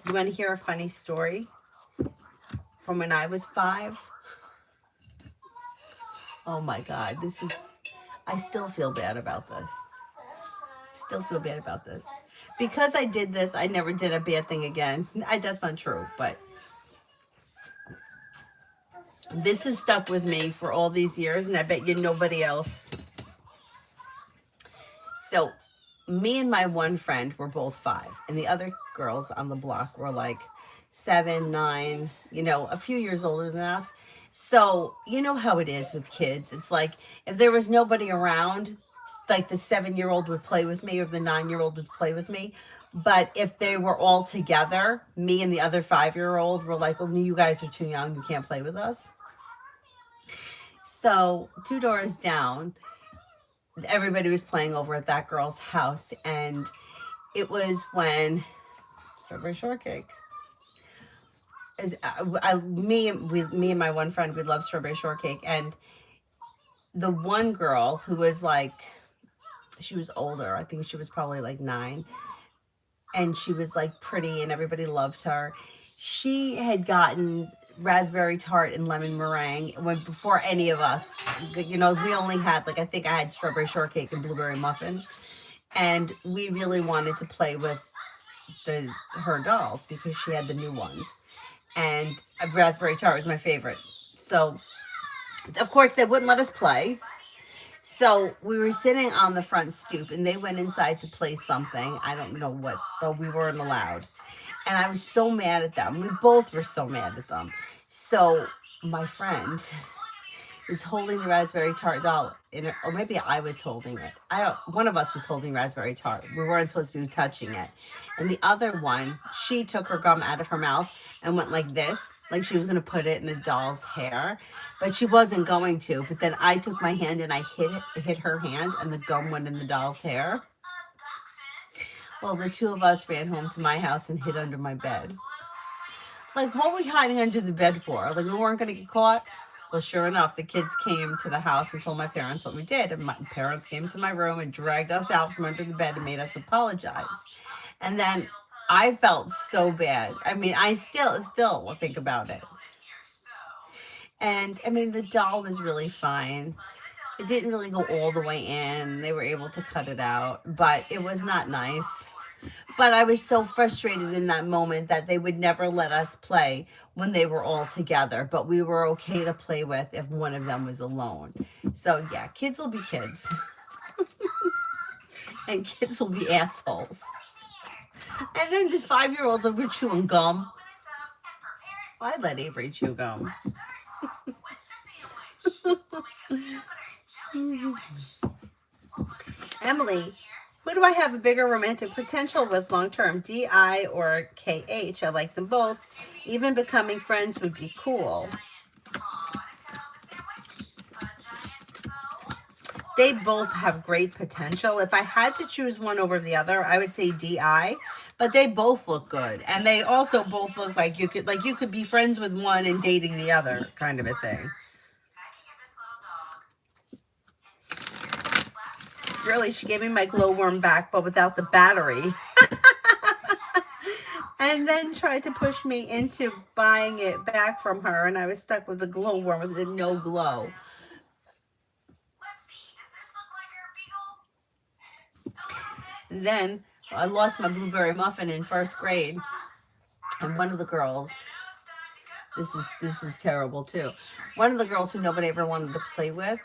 Speaker 1: You want to hear a funny story from when I was 5? Oh my God, I still feel bad about this. Still feel bad about this. Because I did this, I never did a bad thing again. That's not true, but this has stuck with me for all these years, and I bet you nobody else. So, me and my one friend were both 5, and the other girls on the block were like 7, 9, a few years older than us. So, you know how it is with kids. It's like, if there was nobody around, like the 7-year-old would play with me or the 9-year-old would play with me. But if they were all together, me and the other 5-year-old were like, oh, you guys are too young. You can't play with us. So 2 doors down, everybody was playing over at that girl's house. And it was when Strawberry Shortcake. Me and my one friend, we loved Strawberry Shortcake. And the one girl who was like, she was older. I think she was probably like 9. And she was like pretty and everybody loved her. She had gotten raspberry tart and lemon meringue before any of us. We only had I think I had Strawberry Shortcake and blueberry muffin. And we really wanted to play with her dolls because she had the new ones. And raspberry tart was my favorite. So, of course, they wouldn't let us play. So we were sitting on the front stoop and they went inside to play something. I don't know what, but we weren't allowed. And I was so mad at them. We both were so mad at them. So my friend is holding the raspberry tart doll or maybe I was holding it. One of us was holding raspberry tart. We weren't supposed to be touching it. And the other one, she took her gum out of her mouth and went like this, like she was going to put it in the doll's hair, but she wasn't going to. But then I took my hand and I hit her hand, and the gum went in the doll's hair. Well, the 2 of us ran home to my house and hid under my bed. Like, what were we hiding under the bed for? Like, we weren't going to get caught? Well, sure enough, the kids came to the house and told my parents what we did. And my parents came to my room and dragged us out from under the bed and made us apologize. And then I felt so bad. I mean, I still think about it. And I mean, the doll was really fine. It didn't really go all the way in. They were able to cut it out, but it was not nice. But I was so frustrated in that moment that they would never let us play when they were all together. But we were okay to play with if one of them was alone. So yeah, kids will be kids. And kids will be assholes. And then this 5-year-old's over chewing gum. I'd let Avery chew gum. Emily, who do I have a bigger romantic potential with long-term, DI or KH? I like them both. Even becoming friends would be cool. They both have great potential. If I had to choose one over the other, I would say DI, but they both look good. And they also both look like you could be friends with one and dating the other, kind of a thing. Really, she gave me my glowworm back, but without the battery. And then tried to push me into buying it back from her, and I was stuck with a glowworm with no glow. And then I lost my blueberry muffin in 1st grade, and one of the girls This is terrible too. One of the girls who nobody ever wanted to play with,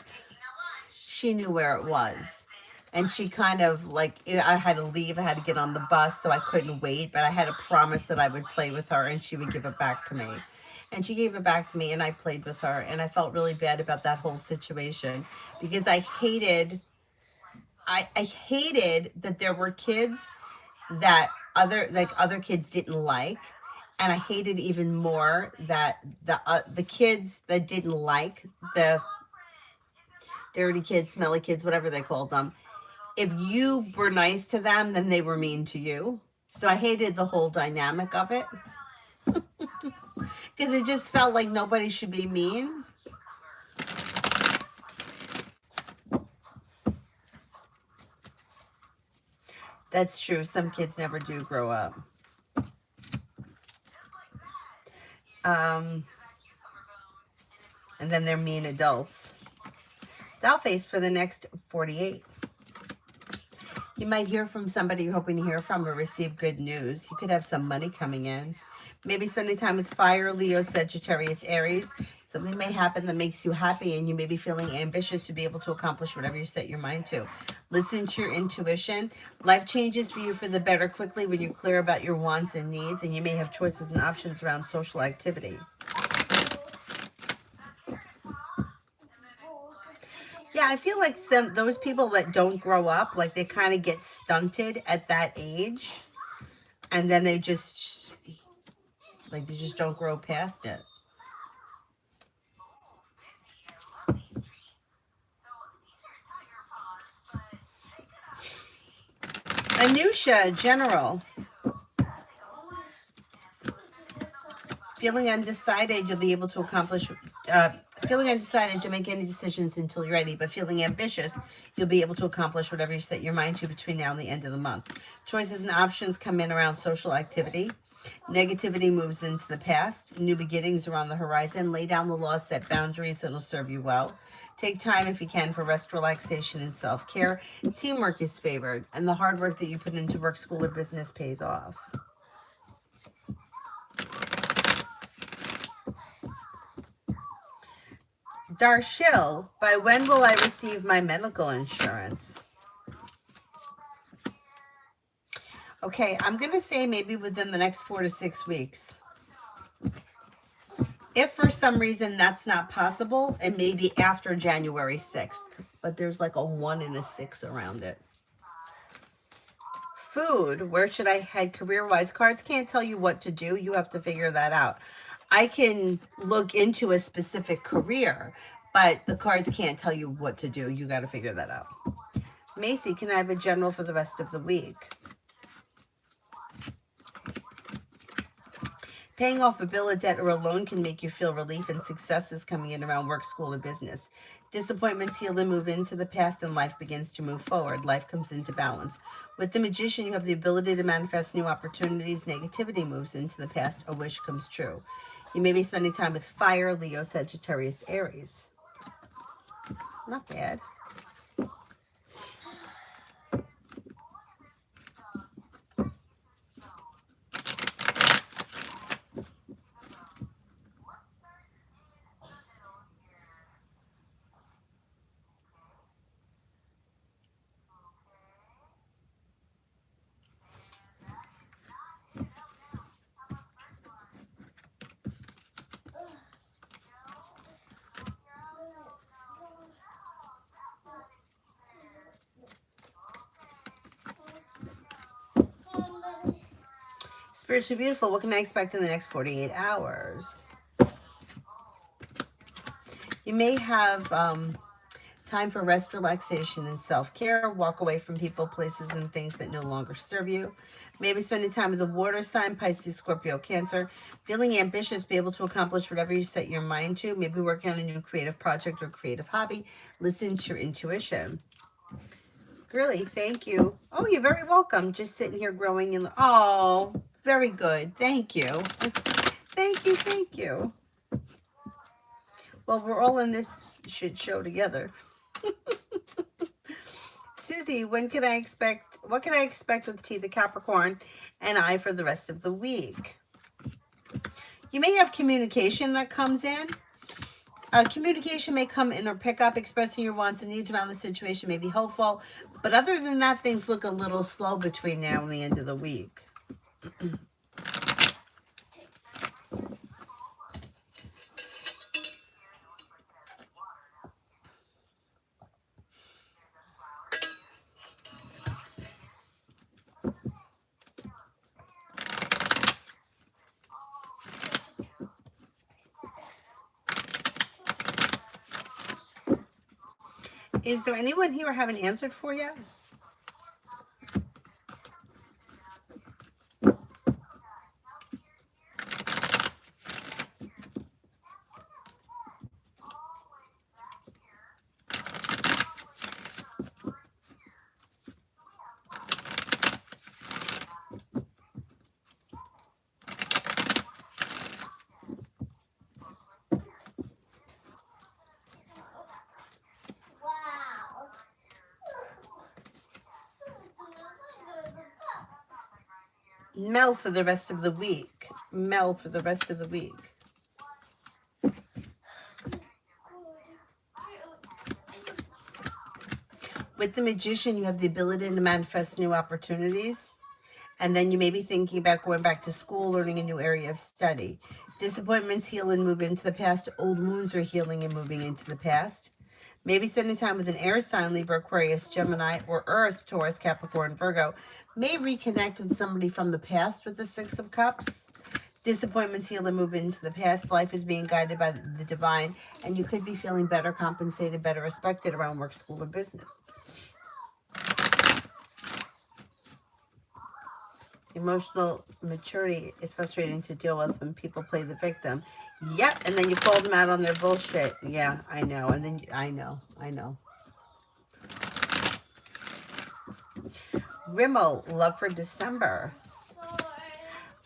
Speaker 1: she knew where it was. And she kind of like, I had to leave. I had to get on the bus, so I couldn't wait. But I had a promise that I would play with her and she would give it back to me. And she gave it back to me and I played with her. And I felt really bad about that whole situation because I hated that there were kids that other kids didn't like, and I hated even more that the kids that didn't like the dirty kids, smelly kids, whatever they called them, if you were nice to them, then they were mean to you. So I hated the whole dynamic of it because it just felt like nobody should be mean. That's true. Some kids never do grow up. And then they're mean adults. Dollface for the next 48. You might hear from somebody you're hoping to hear from or receive good news. You could have some money coming in. Maybe spending time with fire, Leo, Sagittarius, Aries. Something may happen that makes you happy and you may be feeling ambitious to be able to accomplish whatever you set your mind to. Listen to your intuition. Life changes for you for the better quickly when you're clear about your wants and needs, and you may have choices and options around social activity. Yeah, I feel like those people that don't grow up, like they kind of get stunted at that age, and then they just don't grow past it. Anusha, General. Feeling undecided, you'll be able to accomplish. Feeling undecided to make any decisions until you're ready, but feeling ambitious, you'll be able to accomplish whatever you set your mind to between now and the end of the month. Choices and options come in around social activity. Negativity moves into the past. New beginnings are on the horizon. Lay down the law, set boundaries. It'll serve you well. Take time if you can for rest, relaxation, and self-care. Teamwork is favored, and the hard work that you put into work, school, or business pays off. Darshil, by when will I receive my medical insurance? Okay, I'm going to say maybe within the next 4 to 6 weeks. If for some reason that's not possible, it may be after January 6th. But there's like a 1 and a 6 around it. Food, where should I head career-wise? Cards can't tell you what to do. You have to figure that out. I can look into a specific career, but the cards can't tell you what to do. You got to figure that out. Macy, can I have a general for the rest of the week? Paying off a bill, a debt, or a loan can make you feel relief, and success is coming in around work, school, or business. Disappointments heal and move into the past, and life begins to move forward. Life comes into balance. With the Magician, you have the ability to manifest new opportunities. Negativity moves into the past. A wish comes true. You may be spending time with fire, Leo, Sagittarius, Aries. Not bad. Spiritually beautiful. What can I expect in the next 48 hours? You may have time for rest, relaxation, and self-care. Walk away from people, places, and things that no longer serve you. Maybe spending time with a water sign, Pisces, Scorpio, Cancer. Feeling ambitious, be able to accomplish whatever you set your mind to. Maybe working on a new creative project or creative hobby. Listen to your intuition. Girly, thank you. Oh, you're very welcome. Just sitting here growing in. Oh, very good. Thank you. Thank you. Thank you. Well, we're all in this shit show together. Susie, what can I expect with T, the Capricorn, and I for the rest of the week? You may have communication that comes in. Communication may come in or pick up, expressing your wants and needs around the situation may be hopeful. But other than that, things look a little slow between now and the end of the week. Is there anyone here I haven't answered for yet?
Speaker 2: Wow.
Speaker 1: Mel for the rest of the week. Mel for the rest of the week. With the Magician, you have the ability to manifest new opportunities. And then you may be thinking about going back to school, learning a new area of study. Disappointments heal and move into the past. Old wounds are healing and moving into the past. Maybe spending time with an air sign, Libra, Aquarius, Gemini, or Earth, Taurus, Capricorn, Virgo. May reconnect with somebody from the past with the Six of Cups. Disappointments heal and move into the past. Life is being guided by the divine. And you could be feeling better compensated, better respected around work, school, or business. Emotional maturity is frustrating to deal with when people play the victim. Yep, and then you call them out on their bullshit. Yeah, I know. And then I know. Rimmel, love for December.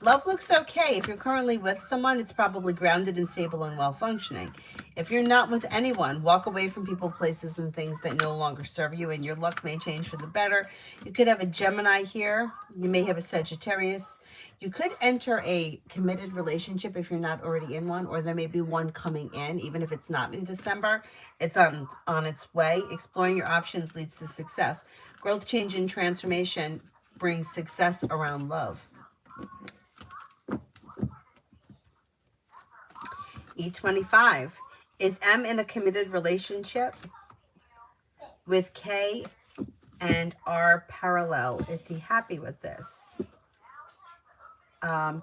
Speaker 1: Love looks okay. If you're currently with someone, it's probably grounded and stable and well functioning. If you're not with anyone, walk away from people, places, and things that no longer serve you, and your luck may change for the better. You could have a Gemini here. You may have a Sagittarius. You could enter a committed relationship if you're not already in one, or there may be one coming in, even if it's not in December. It's on its way. Exploring your options leads to success. Growth, change, and transformation brings success around love. E25. Is M in a committed relationship with K and R parallel? Is he happy with this? I'm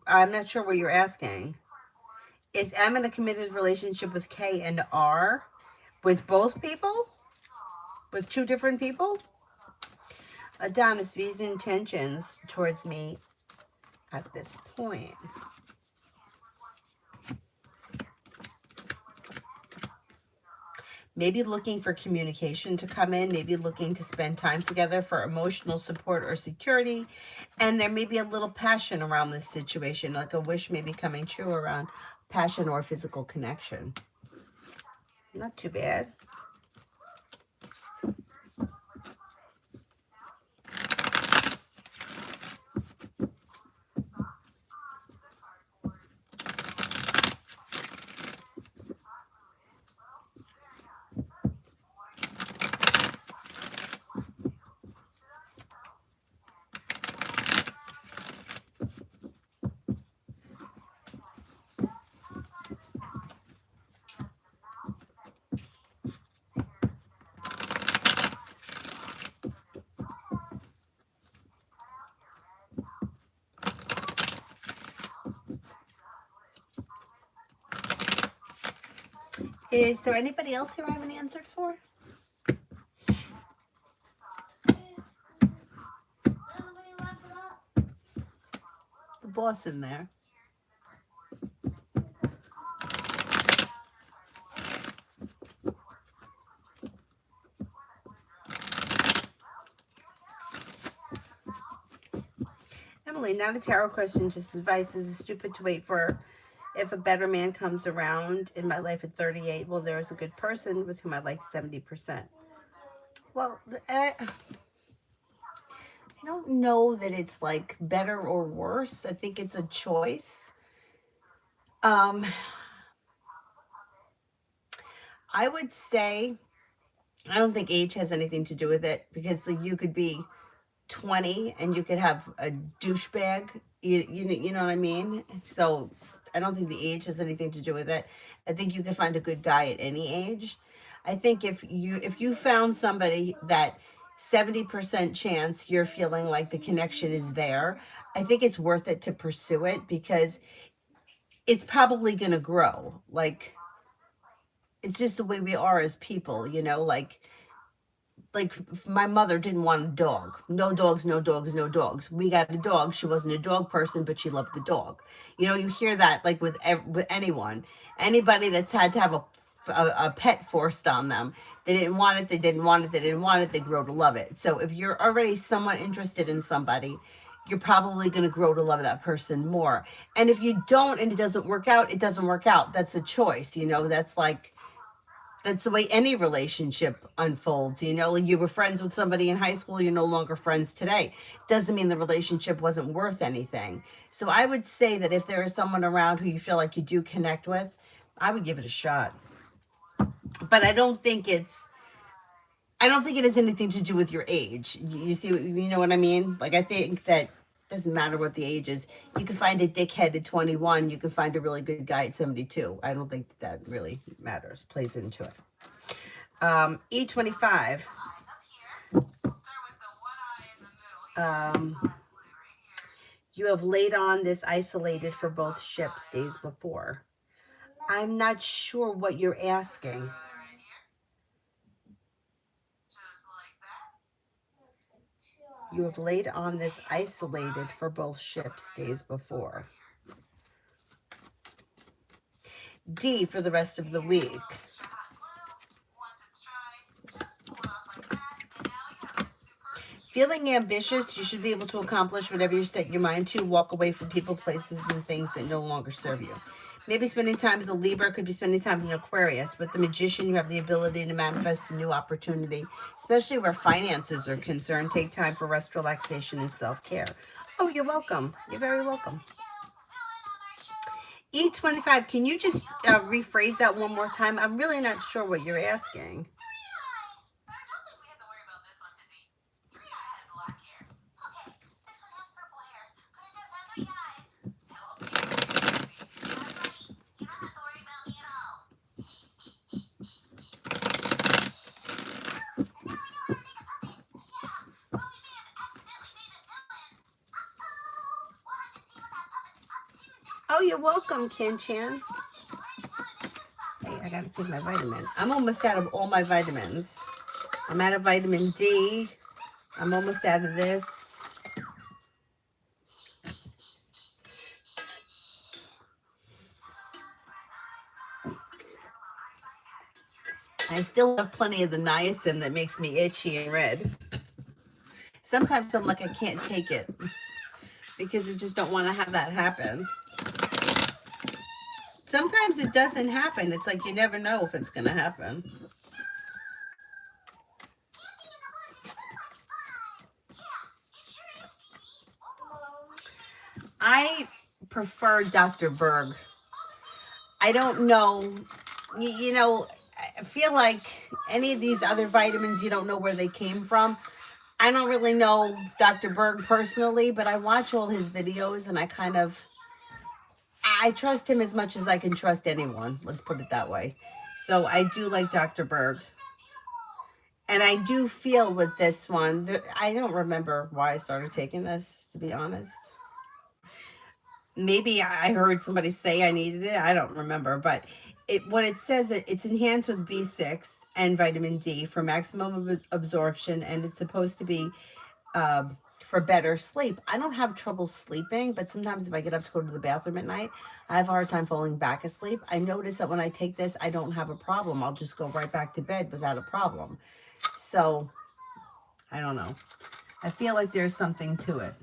Speaker 1: not sure what you're asking. Is M in a committed relationship with K and R? With both people? With two different people? Adonis, these intentions towards me at this point. Maybe looking for communication to come in, maybe looking to spend time together for emotional support or security. And there may be a little passion around this situation, like a wish may be coming true around passion or physical connection. Not too bad. Is there anybody else here I haven't answered for? The boss in there. Emily, not a tarot question, just advice. Is it stupid to wait for if a better man comes around in my life at 38? Well, there is a good person with whom I like 70%. Well, I don't know that it's like better or worse. I think it's a choice. Um, I would say I don't think age has anything to do with it, because you could be 20 and you could have a douchebag. You know what I mean? So I don't think the age has anything to do with it. I think you can find a good guy at any age. I think if you found somebody that 70% chance you're feeling like the connection is there, I think it's worth it to pursue it, because it's probably going to grow. Like, it's just the way we are as people, my mother didn't want a dog. No dogs, no dogs, no dogs. We got a dog. She wasn't a dog person, but she loved the dog. You hear that like with anyone, anybody that's had to have a pet forced on them. They didn't want it. They didn't want it. They didn't want it. They grow to love it. So if you're already somewhat interested in somebody, you're probably going to grow to love that person more. And if you don't and it doesn't work out, it doesn't work out. That's a choice. That's the way any relationship unfolds. You were friends with somebody in high school, you're no longer friends today. Doesn't mean the relationship wasn't worth anything. So I would say that if there is someone around who you feel like you do connect with, I would give it a shot. But I don't think it has anything to do with your age. You see, you know what I mean? Like, I think that doesn't matter what the age is. You can find a dickhead at 21. You can find a really good guy at 72. I don't think that really matters, plays into it. E25. You have laid on this isolated for both ships days before. I'm not sure what you're asking. You have laid on this isolated for both ships days before. D for the rest of the week. Feeling ambitious, you should be able to accomplish whatever you set your mind to. Walk away from people, places, and things that no longer serve you. Maybe spending time with a Libra, could be spending time with an Aquarius. With the Magician, you have the ability to manifest a new opportunity, especially where finances are concerned. Take time for rest, relaxation, and self-care. Oh, you're welcome. You're very welcome. E25, can you just rephrase that one more time? I'm really not sure what you're asking. Oh, you're welcome, Ken Chan. Hey, I gotta take my vitamin. I'm almost out of all my vitamins. I'm out of vitamin D. I'm almost out of this. I still have plenty of the niacin that makes me itchy and red. Sometimes I'm like, I can't take it because I just don't want to have that happen. Sometimes it doesn't happen. It's like you never know if it's going to happen. I prefer Dr. Berg. I don't know. I feel like any of these other vitamins, you don't know where they came from. I don't really know Dr. Berg personally, but I watch all his videos and I trust him as much as I can trust anyone. Let's put it that way. So I do like Dr. Berg. And I do feel with this one, I don't remember why I started taking this, to be honest. Maybe I heard somebody say I needed it. I don't remember. But what it says, it's enhanced with B6 and vitamin D for maximum absorption. And it's supposed to be for better sleep. I don't have trouble sleeping, but sometimes if I get up to go to the bathroom at night, I have a hard time falling back asleep. I notice that when I take this, I don't have a problem. I'll just go right back to bed without a problem. So, I don't know. I feel like there's something to it.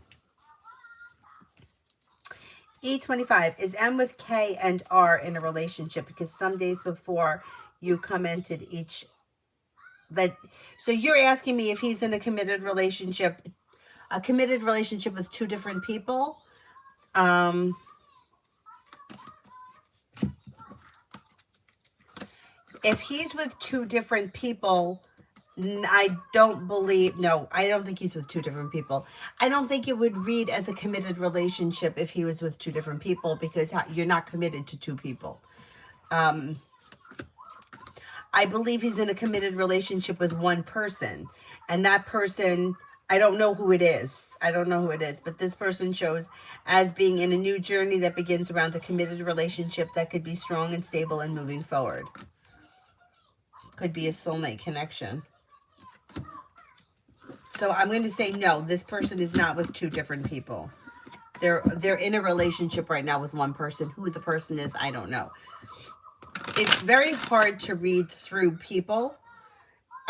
Speaker 1: E25, is M with K and R in a relationship? Because some days before you commented so you're asking me if he's in a committed relationship with two different people. If he's with two different people, I don't believe, no, I don't think he's with two different people. I don't think it would read as a committed relationship if he was with two different people, because you're not committed to two people. I believe he's in a committed relationship with one person, and that person, I don't know who it is. I don't know who it is, but this person shows as being in a new journey that begins around a committed relationship that could be strong and stable and moving forward. Could be a soulmate connection. So I'm going to say no, this person is not with two different people. They're in a relationship right now with one person. Who the person is, I don't know. It's very hard to read through people.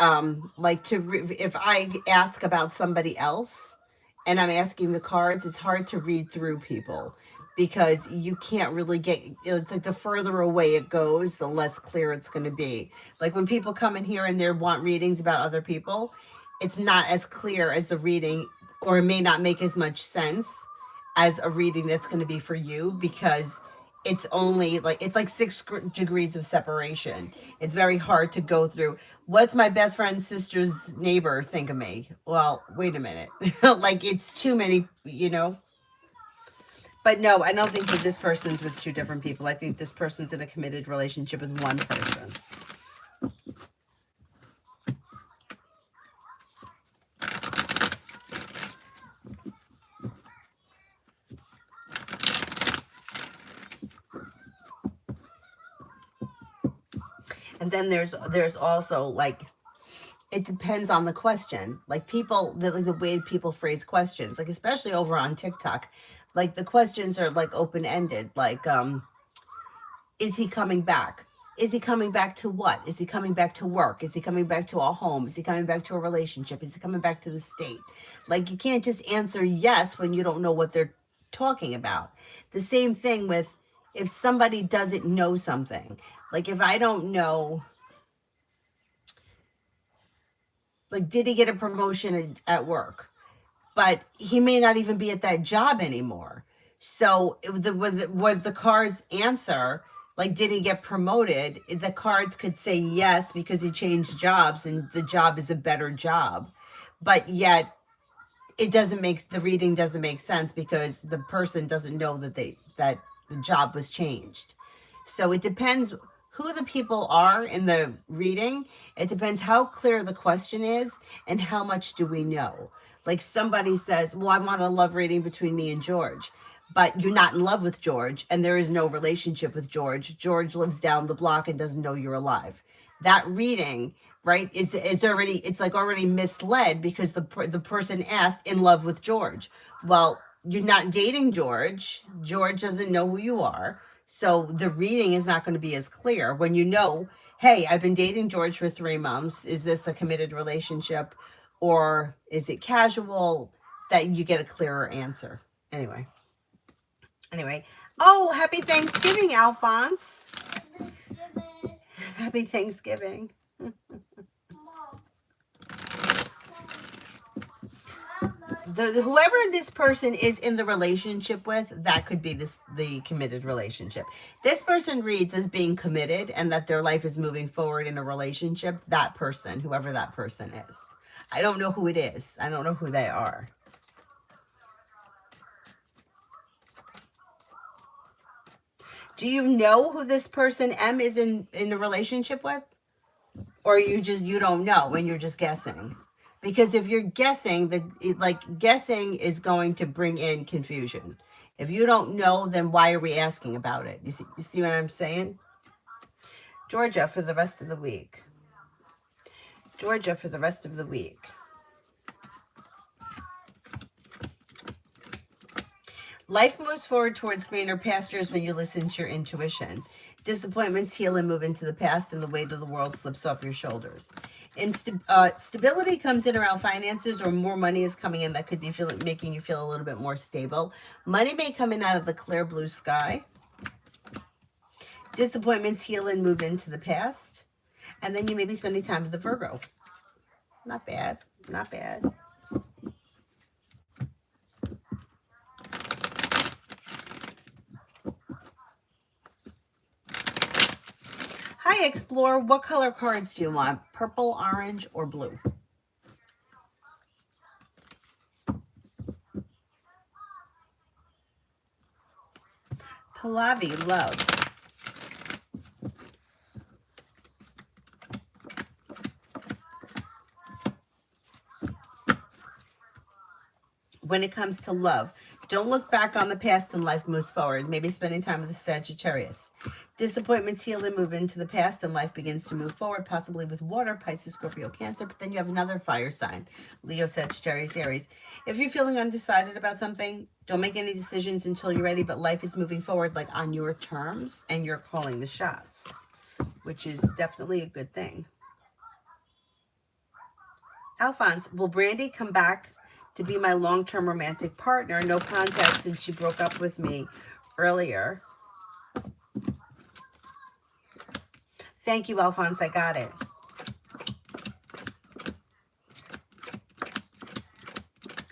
Speaker 1: If I ask about somebody else and I'm asking the cards, it's hard to read through people because you can't really get, it's like the further away it goes, the less clear it's going to be. Like when people come in here and they want readings about other people, it's not as clear as the reading, or it may not make as much sense as a reading that's going to be for you, because it's only like, it's like 6 degrees of separation. It's very hard to go through. What's my best friend's sister's neighbor think of me? Well, wait a minute. Like, it's too many, you know. But no, I don't think that this person's with two different people. I think this person's in a committed relationship with one person. And then there's also, like, it depends on the question. Like, people, like the way people phrase questions, like especially over on TikTok, like the questions are like open-ended. Like, is he coming back? Is he coming back to what? Is he coming back to work? Is he coming back to a home? Is he coming back to a relationship? Is he coming back to the state? Like, you can't just answer yes when you don't know what they're talking about. The same thing with if somebody doesn't know something. Like, if I don't know, like, did he get a promotion at work? But he may not even be at that job anymore. So with the cards answer, like, did he get promoted? The cards could say yes because he changed jobs and the job is a better job. But yet the reading doesn't make sense because the person doesn't know that the job was changed. So it depends who the people are in the reading. It depends how clear the question is and how much do we know. Like, somebody says, well, I want a love reading between me and George, but you're not in love with George and there is no relationship with George. George lives down the block and doesn't know you're alive. That reading, right, is already, it's like already misled because the person asked in love with George. Well, you're not dating George. George doesn't know who you are. So the reading is not going to be as clear when you know, hey, I've been dating George for 3 months. Is this a committed relationship or is it casual? That you get a clearer answer. Anyway. Oh, happy Thanksgiving, Alphonse.
Speaker 2: Thanksgiving.
Speaker 1: Happy Thanksgiving. Whoever this person is in the relationship with, that could be the committed relationship. This person reads as being committed and that their life is moving forward in a relationship. That person, whoever that person is. I don't know who it is. I don't know who they are. Do you know who this person M is in a relationship with? Or you don't know and you're just guessing? Because if you're guessing, guessing is going to bring in confusion. If you don't know, then why are we asking about it? You see what I'm saying? Georgia for the rest of the week. Georgia for the rest of the week. Life moves forward towards greener pastures when you listen to your intuition. Disappointments heal and move into the past, and the weight of the world slips off your shoulders. Stability comes in around finances, or more money is coming in that could be making you feel a little bit more stable. Money may come in out of the clear blue sky. Disappointments heal and move into the past. And then you may be spending time with the Virgo. Not bad. Not bad. Hi, Explore. What color cards do you want? Purple, orange, or blue? Pallavi, love. When it comes to love, don't look back on the past and life moves forward. Maybe spending time with the Sagittarius. Disappointments heal and move into the past and life begins to move forward, possibly with water, Pisces, Scorpio, Cancer. But then you have another fire sign, Leo, Sagittarius, Aries. If you're feeling undecided about something, don't make any decisions until you're ready, but life is moving forward like on your terms and you're calling the shots, which is definitely a good thing. Alphonse, will Brandy come back to be my long-term romantic partner? No contact since she broke up with me earlier. Thank you, Alphonse. I got it.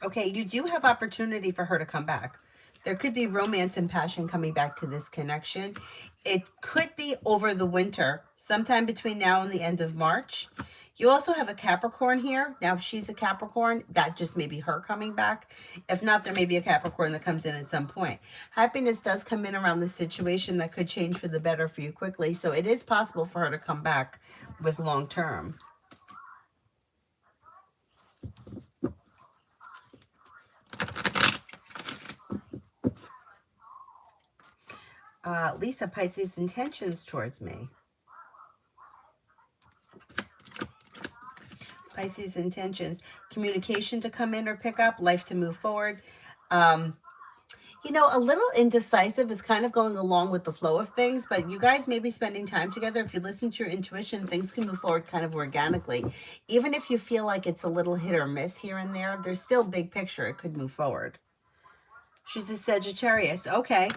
Speaker 1: Okay, you do have opportunity for her to come back. There could be romance and passion coming back to this connection. It could be over the winter, sometime between now and the end of March. You also have a Capricorn here. Now, if she's a Capricorn, that just may be her coming back. If not, there may be a Capricorn that comes in at some point. Happiness does come in around the situation that could change for the better for you quickly. So it is possible for her to come back with long term. Lisa, Pisces intentions towards me. Pisces intentions, communication to come in or pick up, life to move forward. You know, a little indecisive is kind of going along with the flow of things, but you guys may be spending time together. If you listen to your intuition, things can move forward kind of organically. Even if you feel like it's a little hit or miss here and there, there's still big picture. It could move forward. She's a Sagittarius. Okay.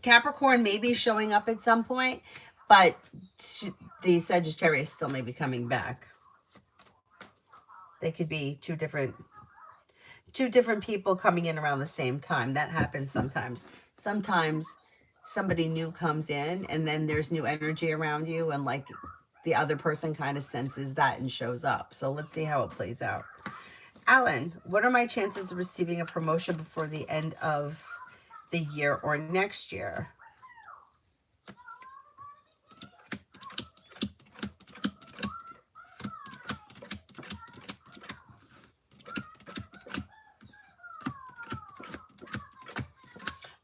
Speaker 1: Capricorn may be showing up at some point, but the Sagittarius still may be coming back. They could be two different people coming in around the same time. That happens sometimes. Sometimes somebody new comes in and then there's new energy around you and like the other person kind of senses that and shows up. So let's see how it plays out. Alan, what are my chances of receiving a promotion before the end of the year or next year?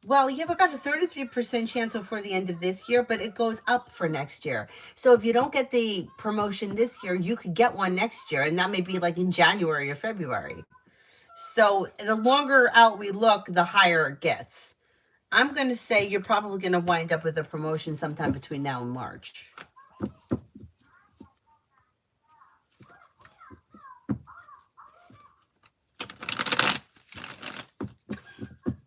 Speaker 1: Well, you have about a 33% chance before the end of this year, but it goes up for next year. So if you don't get the promotion this year, you could get one next year, and that may be like in January or February. So the longer out we look, the higher it gets. I'm going to say you're probably going to wind up with a promotion sometime between now and March.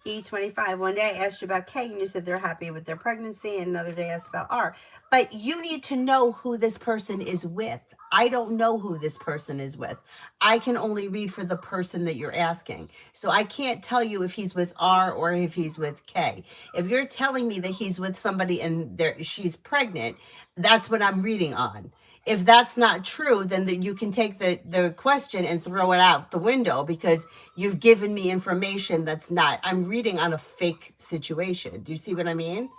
Speaker 1: E25. One day I asked you about K and you said they're happy with their pregnancy, and another day I asked about R. But you need to know who this person is with. I don't know who this person is with. I can only read for the person that you're asking. So I can't tell you if he's with R or if he's with K. If you're telling me that he's with somebody and she's pregnant, that's what I'm reading on. If that's not true, then you can take the question and throw it out the window because you've given me information that's not. I'm reading on a fake situation. Do you see what I mean?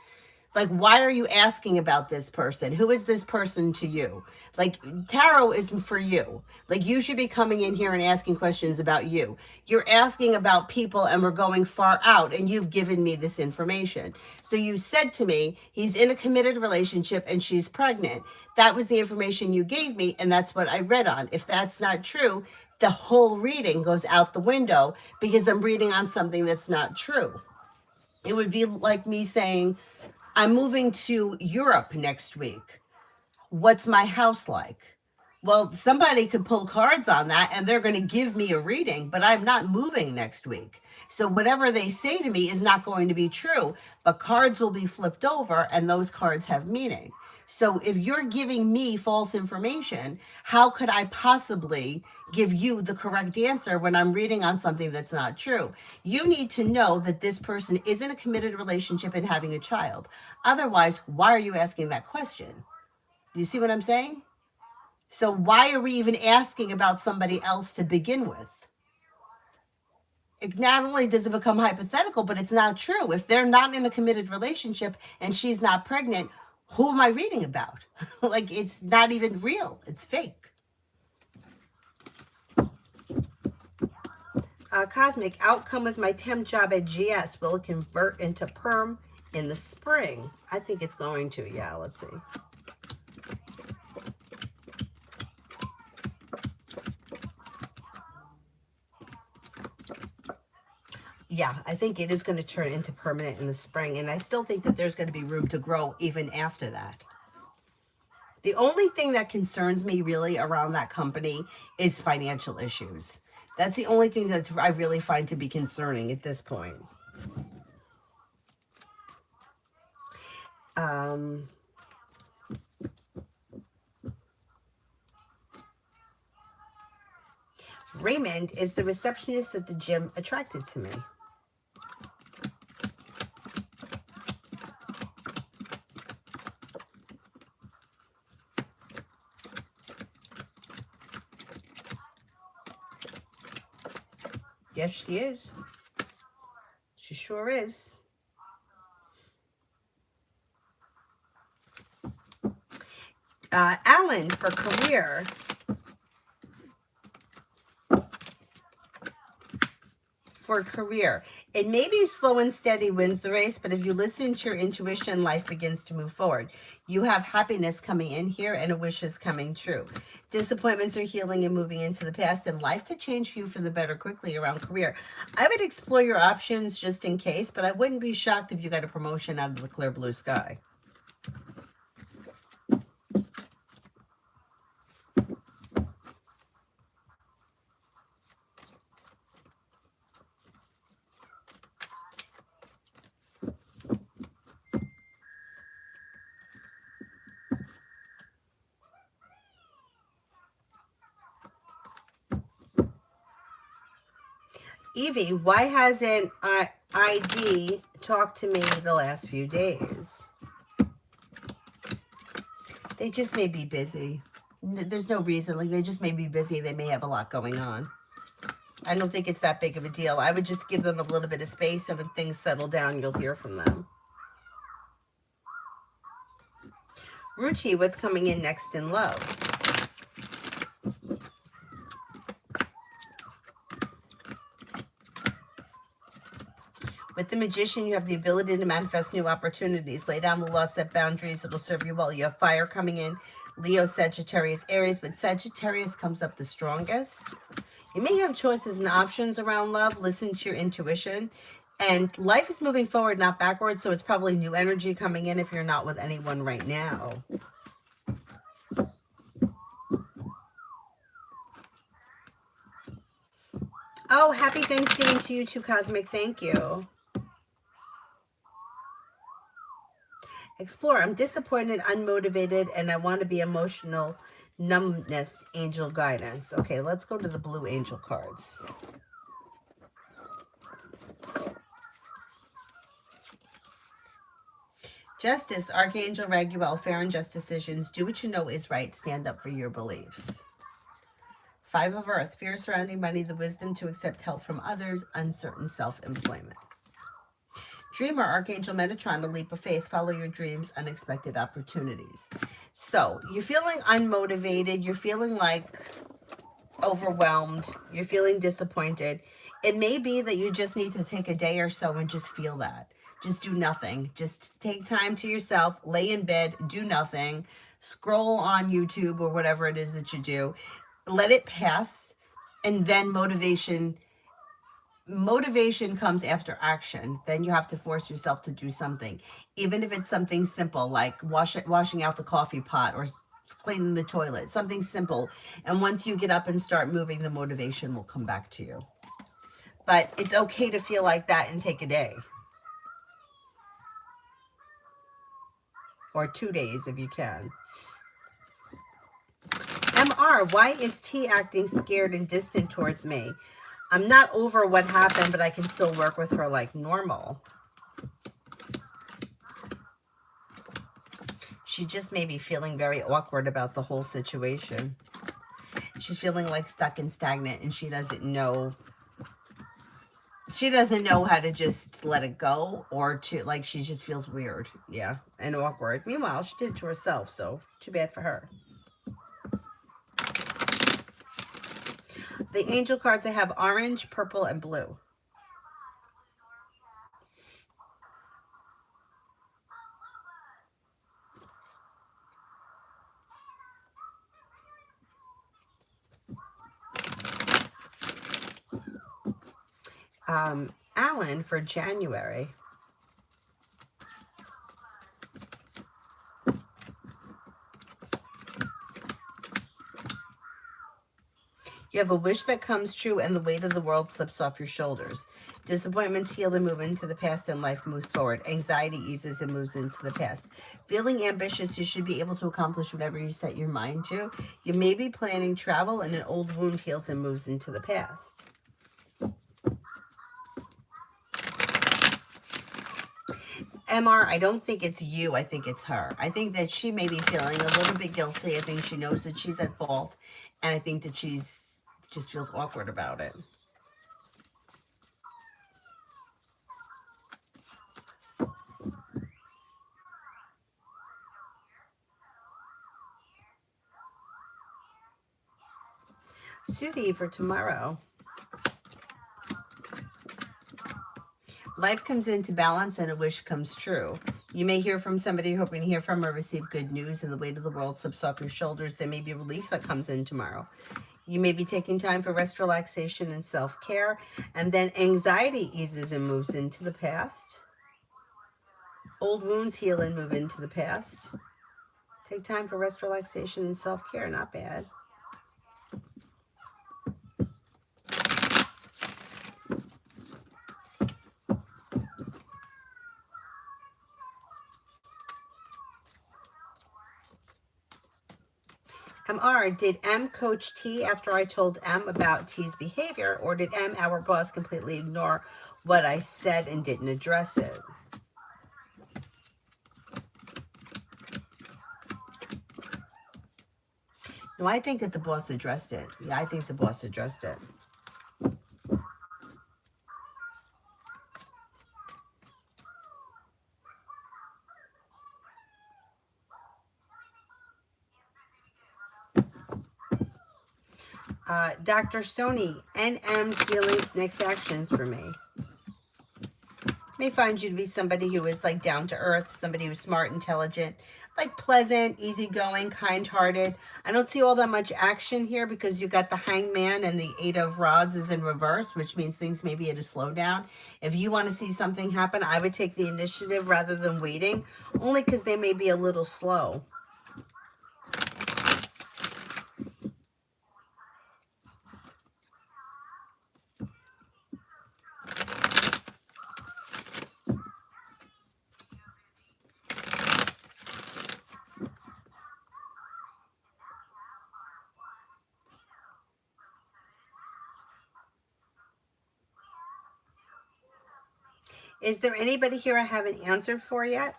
Speaker 1: Like, why are you asking about this person? Who is this person to you? Like, tarot is for you. Like, you should be coming in here and asking questions about you. You're asking about people and we're going far out and you've given me this information. So you said to me, he's in a committed relationship and she's pregnant. That was the information you gave me and that's what I read on. If that's not true, the whole reading goes out the window because I'm reading on something that's not true. It would be like me saying, I'm moving to Europe next week. What's my house like? Well, somebody could pull cards on that and they're going to give me a reading, but I'm not moving next week. So whatever they say to me is not going to be true, but cards will be flipped over and those cards have meaning. So if you're giving me false information, how could I possibly give you the correct answer when I'm reading on something that's not true? You need to know that this person is in a committed relationship and having a child. Otherwise, why are you asking that question? Do you see what I'm saying? So why are we even asking about somebody else to begin with? It not only does it become hypothetical, but it's not true. If they're not in a committed relationship and she's not pregnant, who am I reading about? Like, it's not even real. It's fake. Cosmic, outcome with my temp job at GS. Will it convert into perm in the spring? I think it's going to. Yeah, let's see. Yeah, I think it is going to turn into permanent in the spring. And I still think that there's going to be room to grow even after that. The only thing that concerns me really around that company is financial issues. That's the only thing that I really find to be concerning at this point. Raymond, is the receptionist at the gym attracted to me? Yes, she is. She sure is. Alan, for career. For career, it may be slow and steady wins the race, but if you listen to your intuition, life begins to move forward. You have happiness coming in here and a wish is coming true. Disappointments are healing and moving into the past, and life could change for you for the better quickly around career. I would explore your options just in case, but I wouldn't be shocked if you got a promotion out of the clear blue sky. Evie, why hasn't ID talked to me the last few days? They just may be busy. There's no reason. Like, they just may be busy. They may have a lot going on. I don't think it's that big of a deal. I would just give them a little bit of space, and when things settle down, you'll hear from them. Ruchi, what's coming in next in love? With the Magician, you have the ability to manifest new opportunities. Lay down the law, set boundaries. It'll serve you well. You have fire coming in. Leo, Sagittarius, Aries. But Sagittarius comes up the strongest. You may have choices and options around love. Listen to your intuition. And life is moving forward, not backwards. So it's probably new energy coming in if you're not with anyone right now. Oh, happy Thanksgiving to you too, Cosmic. Thank you. Explore. I'm disappointed, unmotivated, and I want to be emotional. Numbness, angel guidance. Okay, let's go to the blue angel cards. Justice, Archangel Raguel, fair and just decisions. Do what you know is right. Stand up for your beliefs. Five of Earth, fear surrounding money, the wisdom to accept help from others, uncertain self-employment. Dreamer, Archangel Metatron, a leap of faith, follow your dreams, unexpected opportunities. So you're feeling unmotivated, you're feeling like overwhelmed, you're feeling disappointed. It may be that you just need to take a day or so and just feel that. Just do nothing. Just take time to yourself, lay in bed, do nothing, scroll on YouTube or whatever it is that you do. Let it pass, and then motivation comes after action. Then you have to force yourself to do something, even if it's something simple like washing out the coffee pot or cleaning the toilet, something simple. And once you get up and start moving, the motivation will come back to you. But it's okay to feel like that and take a day. Or 2 days if you can. MR, why is T acting scared and distant towards me? I'm not over what happened, but I can still work with her like normal. She just may be feeling very awkward about the whole situation. She's feeling like stuck and stagnant, and she doesn't know how to just let it go, or to, like, she just feels weird. Yeah, and awkward. Meanwhile, she did it to herself, so too bad for her. The angel cards, I have orange, purple, and blue. Alan for January. You have a wish that comes true and the weight of the world slips off your shoulders. Disappointments heal and move into the past, and life moves forward. Anxiety eases and moves into the past. Feeling ambitious, you should be able to accomplish whatever you set your mind to. You may be planning travel, and an old wound heals and moves into the past. MR, I don't think it's you. I think it's her. I think that she may be feeling a little bit guilty. I think she knows that she's at fault, and I think that she's just feels awkward about it. Susie for tomorrow. Life comes into balance and a wish comes true. You may hear from somebody you're hoping to hear from or receive good news, and the weight of the world slips off your shoulders. There may be relief that comes in tomorrow. You may be taking time for rest, relaxation, and self-care. And then anxiety eases and moves into the past. Old wounds heal and move into the past. Take time for rest, relaxation, and self-care. Not bad. MR, did M coach T after I told M about T's behavior, or did M, our boss, completely ignore what I said and didn't address it? No, I think that the boss addressed it. Yeah, I think the boss addressed it. Dr. Sony, NM's feelings, next actions for me. May find you to be somebody who is like down to earth, somebody who's smart, intelligent, like pleasant, easygoing, kind-hearted. I don't see all that much action here because you got the Hangman and the Eight of Rods is in reverse, which means things may be at a slowdown. If you want to see something happen, I would take the initiative rather than waiting, only because they may be a little slow. Is there anybody here I haven't answered for yet?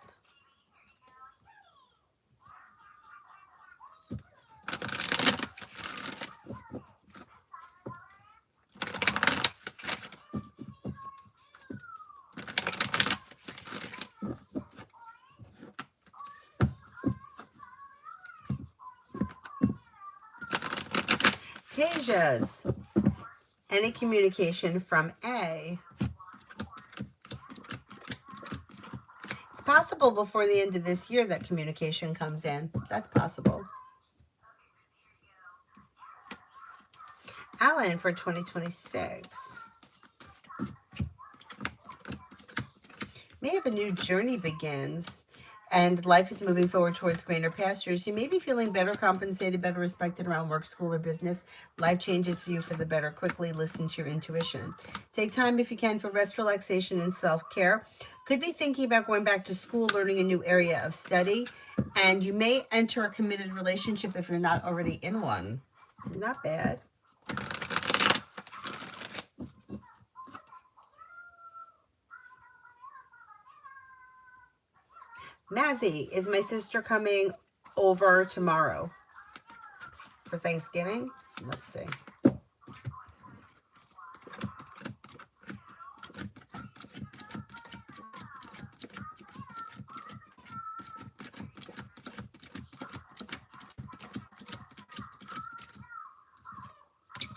Speaker 1: Tasia's. Any communication from A. It's possible before the end of this year that communication comes in. That's possible. Alan for 2026. May have a new journey begins. and life is moving forward towards greener pastures. You may be feeling better compensated, better respected around work, school, or business. Life changes for you for the better quickly. Listen to your intuition. Take time if you can for rest, relaxation, and self-care. Could be thinking about going back to school, learning a new area of study, and you may enter a committed relationship if you're not already in one. Not bad. Mazzy, is my sister coming over tomorrow for Thanksgiving? Let's see.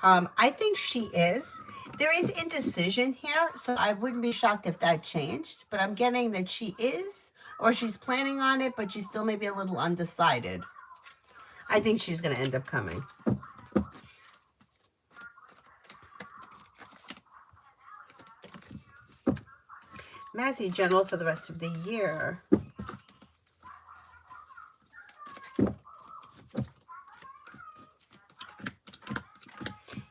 Speaker 1: I think she is. There is indecision here, so I wouldn't be shocked if that changed. But I'm getting that she is, or she's planning on it, but she still may be a little undecided. I think she's going to end up coming. Mazzy, general for the rest of the year.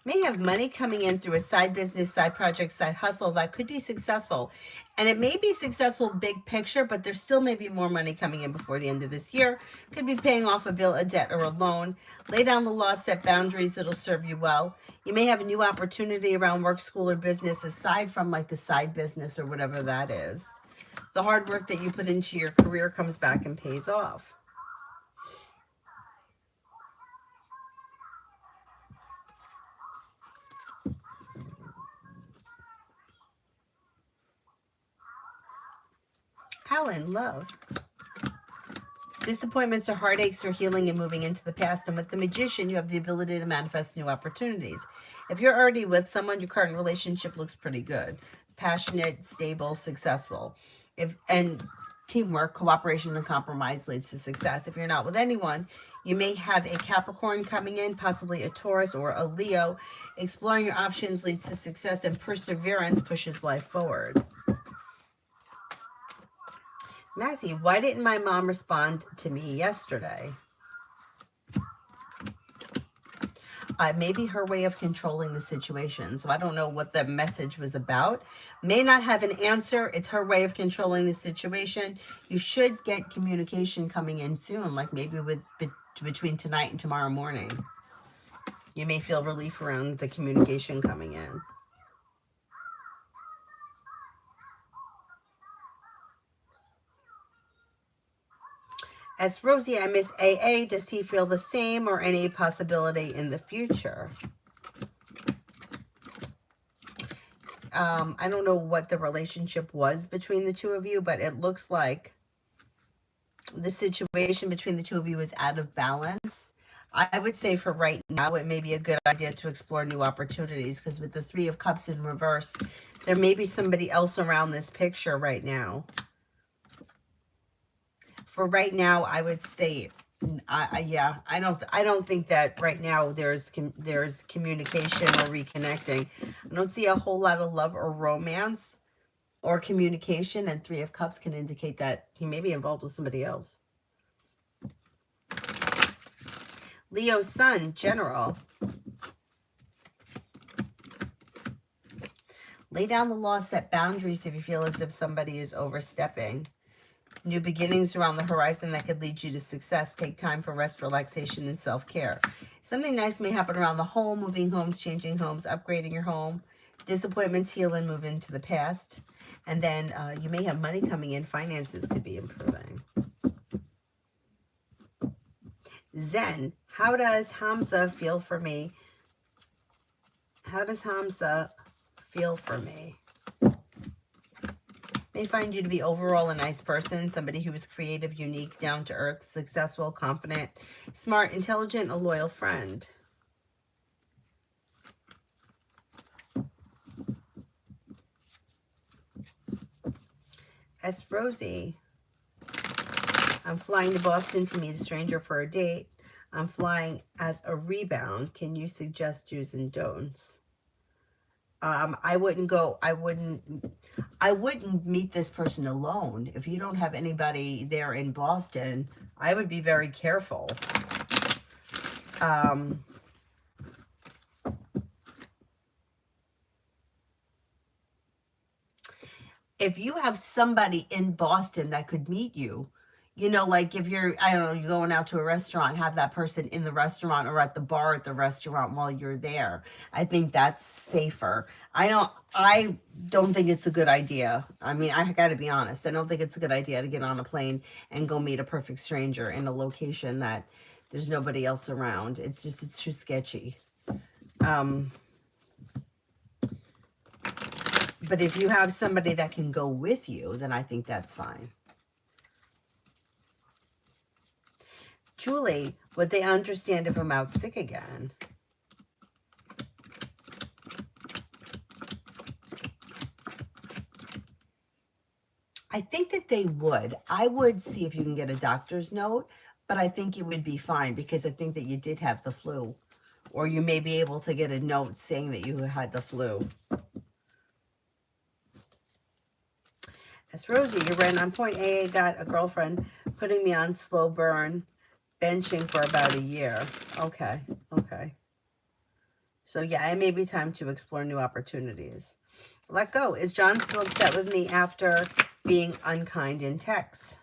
Speaker 1: May have money coming in through a side business, side project, side hustle that could be successful. And it may be successful big picture, but there still may be more money coming in before the end of this year. Could be paying off a bill, a debt, or a loan. Lay down the law, set boundaries that'll serve you well. You may have a new opportunity around work, school, or business aside from like the side business or whatever that is. The hard work that you put into your career comes back and pays off. Alan, love. Disappointments or heartaches are healing and moving into the past. And with the Magician, you have the ability to manifest new opportunities. If you're already with someone, your current relationship looks pretty good. Passionate, stable, successful. And teamwork, cooperation, and compromise leads to success. If you're not with anyone, you may have a Capricorn coming in, possibly a Taurus or a Leo. Exploring your options leads to success, and perseverance pushes life forward. Mazzy, why didn't my mom respond to me yesterday? Maybe her way of controlling the situation. So I don't know what the message was about. May not have an answer. It's her way of controlling the situation. You should get communication coming in soon, like maybe between tonight and tomorrow morning. You may feel relief around the communication coming in. As Rosie, I miss AA. Does he feel the same or any possibility in the future? I don't know what the relationship was between the two of you, but it looks like the situation between the two of you is out of balance. I would say for right now, it may be a good idea to explore new opportunities, because with the Three of Cups in reverse, there may be somebody else around this picture right now. For right now, I would say, yeah, I don't think that right now there's communication or reconnecting. I don't see a whole lot of love or romance or communication, and Three of Cups can indicate that he may be involved with somebody else. Leo Sun, general. Lay down the law, set boundaries if you feel as if somebody is overstepping. New beginnings around the horizon that could lead you to success. Take time for rest, relaxation, and self-care. Something nice may happen around the home, moving homes, changing homes, upgrading your home. Disappointments heal and move into the past. And then you may have money coming in. Finances could be improving. Zen, how does Hamza feel for me? How does Hamza feel for me? May find you to be overall a nice person, somebody who is creative, unique, down to earth, successful, confident, smart, intelligent, a loyal friend. S. Rosie, I'm flying to Boston to meet a stranger for a date. I'm flying as a rebound. Can you suggest do's and don'ts? I wouldn't meet this person alone. If you don't have anybody there in Boston, I would be very careful. If you have somebody in Boston that could meet you, you know, like if you're, I don't know, you're going out to a restaurant, have that person in the restaurant or at the bar at the restaurant while you're there. I think that's safer. I don't think it's a good idea. I mean, I got to be honest. I don't think it's a good idea to get on a plane and go meet a perfect stranger in a location that there's nobody else around. It's too sketchy. But if you have somebody that can go with you, then I think that's fine. Julie, would they understand if I'm out sick again? I think that they would. I would see if you can get a doctor's note, but I think it would be fine because I think that you did have the flu. Or you may be able to get a note saying that you had the flu. That's Rosie. You're right on point. AA got a girlfriend putting me on slow burn, benching for about a year. Okay. So yeah, it may be time to explore new opportunities. Let go. Is John still upset with me after being unkind in text?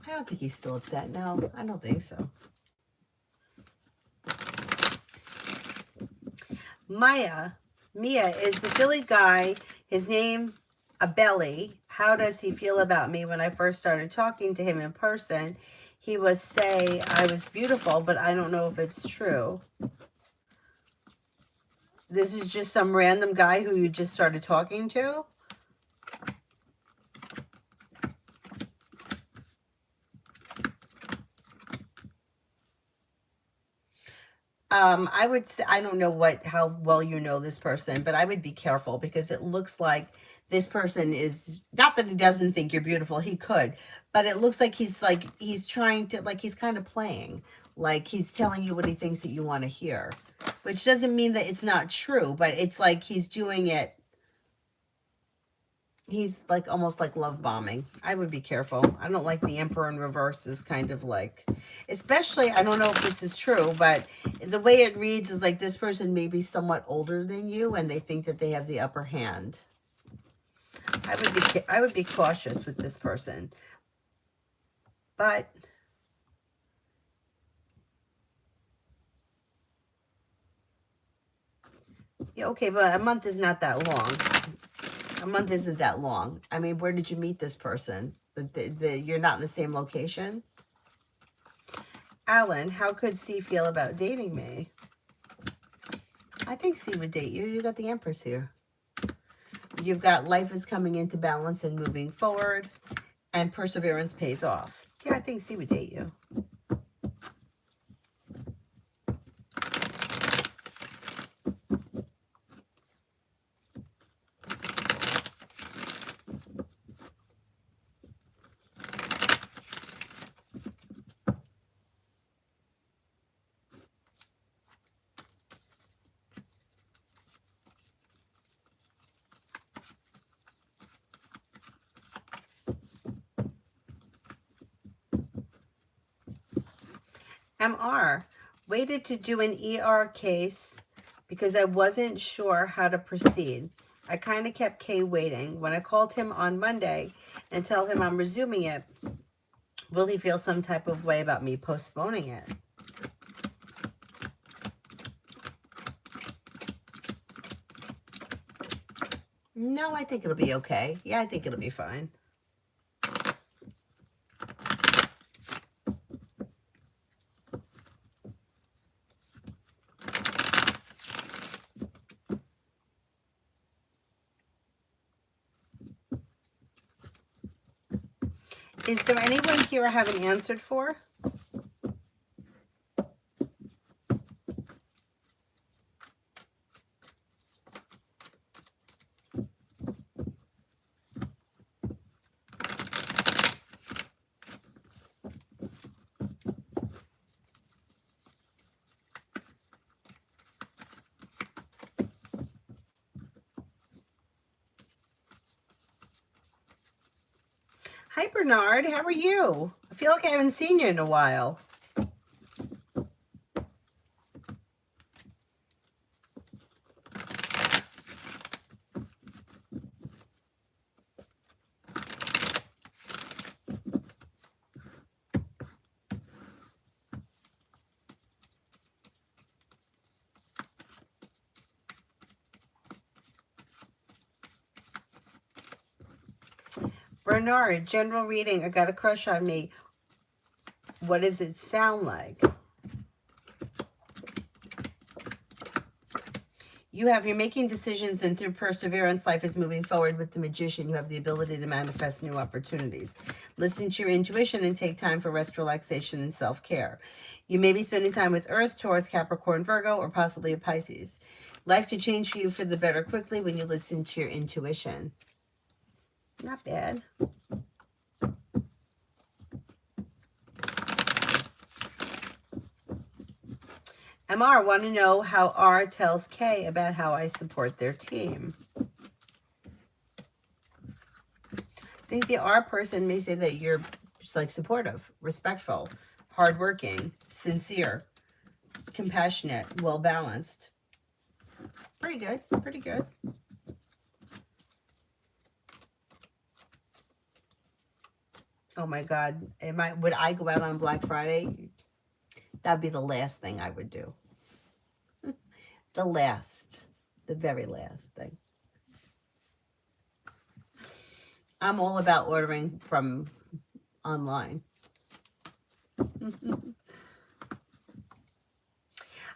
Speaker 1: I don't think he's still upset. No, I don't think so. Mia, is the Philly guy, his name a belly? How does he feel about me? When I first started talking to him in person, he was say I was beautiful, but I don't know if it's true. This is just some random guy who you just started talking to? I would say, I don't know how well you know this person, but I would be careful because it looks like this person is, not that he doesn't think you're beautiful, he could, but it looks like he's trying to, like, he's kind of playing, like he's telling you what he thinks that you want to hear, which doesn't mean that it's not true, but it's like he's doing it. He's like almost like love bombing. I would be careful. I don't like the Emperor in reverse is kind of like, especially, I don't know if this is true, but the way it reads is like this person may be somewhat older than you and they think that they have the upper hand. I would be cautious with this person. But yeah, okay, but a month is not that long. A month isn't that long. I mean, where did you meet this person? You're not in the same location? Alan, how could C feel about dating me? I think C would date you. You got the Empress here. You've got life is coming into balance and moving forward, and perseverance pays off. Yeah, I think C would date you. MR, waited to do an ER case because I wasn't sure how to proceed. I kind of kept K waiting. When I called him on Monday and tell him I'm resuming it, will he feel some type of way about me postponing it? No, I think it'll be okay. Yeah, I think it'll be fine. Is there anyone here I haven't answered for? Hi, Bernard. How are you? I feel like I haven't seen you in a while. Bernard, general reading. I got a crush on me. What does it sound like? You're making decisions, and through perseverance, life is moving forward. With the Magician, you have the ability to manifest new opportunities. Listen to your intuition and take time for rest, relaxation, and self-care. You may be spending time with Earth, Taurus, Capricorn, Virgo, or possibly a Pisces. Life could change for you for the better quickly when you listen to your intuition. Not bad. MR, want to know how R tells K about how I support their team. I think the R person may say that you're just like supportive, respectful, hardworking, sincere, compassionate, well-balanced. Pretty good. Pretty good. Oh my God. Would I go out on Black Friday? That'd be the last thing I would do. The very last thing. I'm all about ordering from online.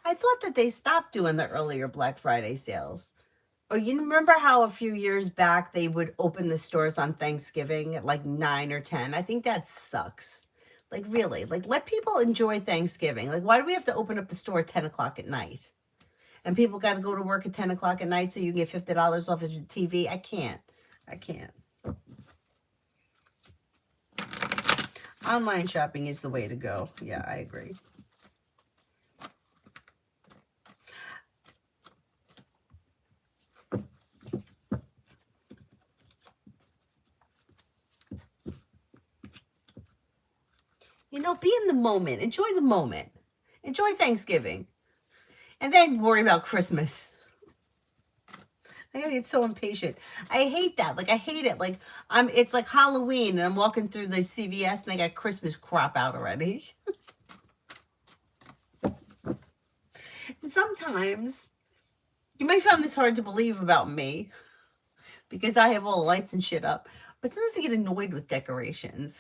Speaker 1: I thought that they stopped doing the earlier Black Friday sales. Or you remember how a few years back they would open the stores on Thanksgiving at like 9 or 10? I think that sucks. Like, really, like, let people enjoy Thanksgiving. Like, why do we have to open up the store at 10 o'clock at night? And people got to go to work at 10 o'clock at night so you can get $50 off of your TV? I can't. Online shopping is the way to go. Yeah, I agree. You know, be in the moment. Enjoy the moment. Enjoy Thanksgiving. And then worry about Christmas. I gotta get so impatient. I hate that. Like, I hate it. Like, it's like Halloween and I'm walking through the CVS and they got Christmas crap out already. And sometimes, you might find this hard to believe about me because I have all the lights and shit up. But sometimes I get annoyed with decorations.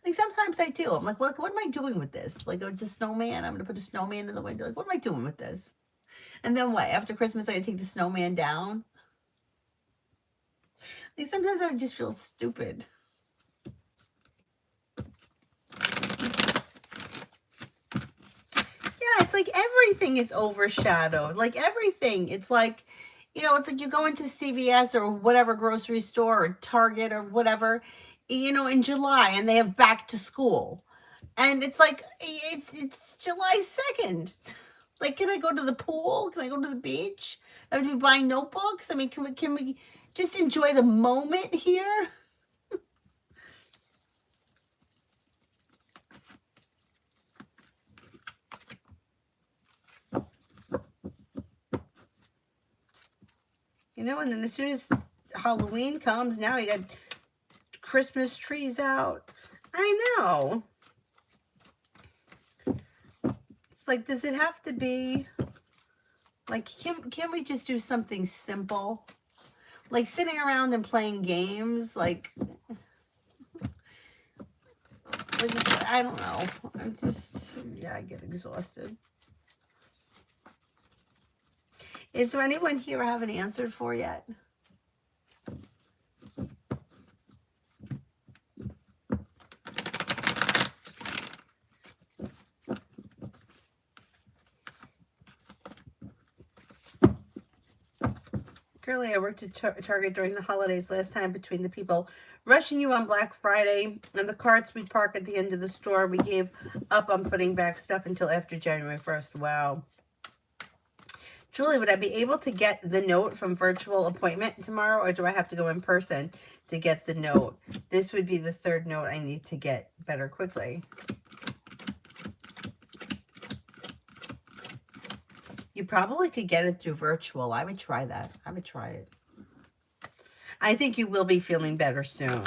Speaker 1: Like, sometimes I do. I'm like, well, what am I doing with this? Like, oh, it's a snowman. I'm going to put a snowman in the window. Like, what am I doing with this? And then what? After Christmas, I gotta take the snowman down? Like, sometimes I just feel stupid. Yeah, it's like everything is overshadowed. Like, everything. It's like, you know, it's like you go into CVS or whatever grocery store or Target or whatever, you know, in July and they have back to school. And it's like, it's July 2nd. Like, can I go to the pool? Can I go to the beach? I have to be buying notebooks? I mean, can we just enjoy the moment here? You know, and then as soon as Halloween comes, now you got Christmas trees out. I know. It's like, does it have to be like, can we just do something simple? Like sitting around and playing games, like I don't know. I'm just, yeah, I get exhausted. Is there anyone here I haven't answered for yet? Currently, I worked at Target during the holidays last time. Between the people rushing you on Black Friday and the carts we park at the end of the store, we gave up on putting back stuff until after January 1st. Wow. Julie, would I be able to get the note from virtual appointment tomorrow, or do I have to go in person to get the note? This would be the third note I need to get better quickly. You probably could get it through virtual. I would try that. I would try it. I think you will be feeling better soon.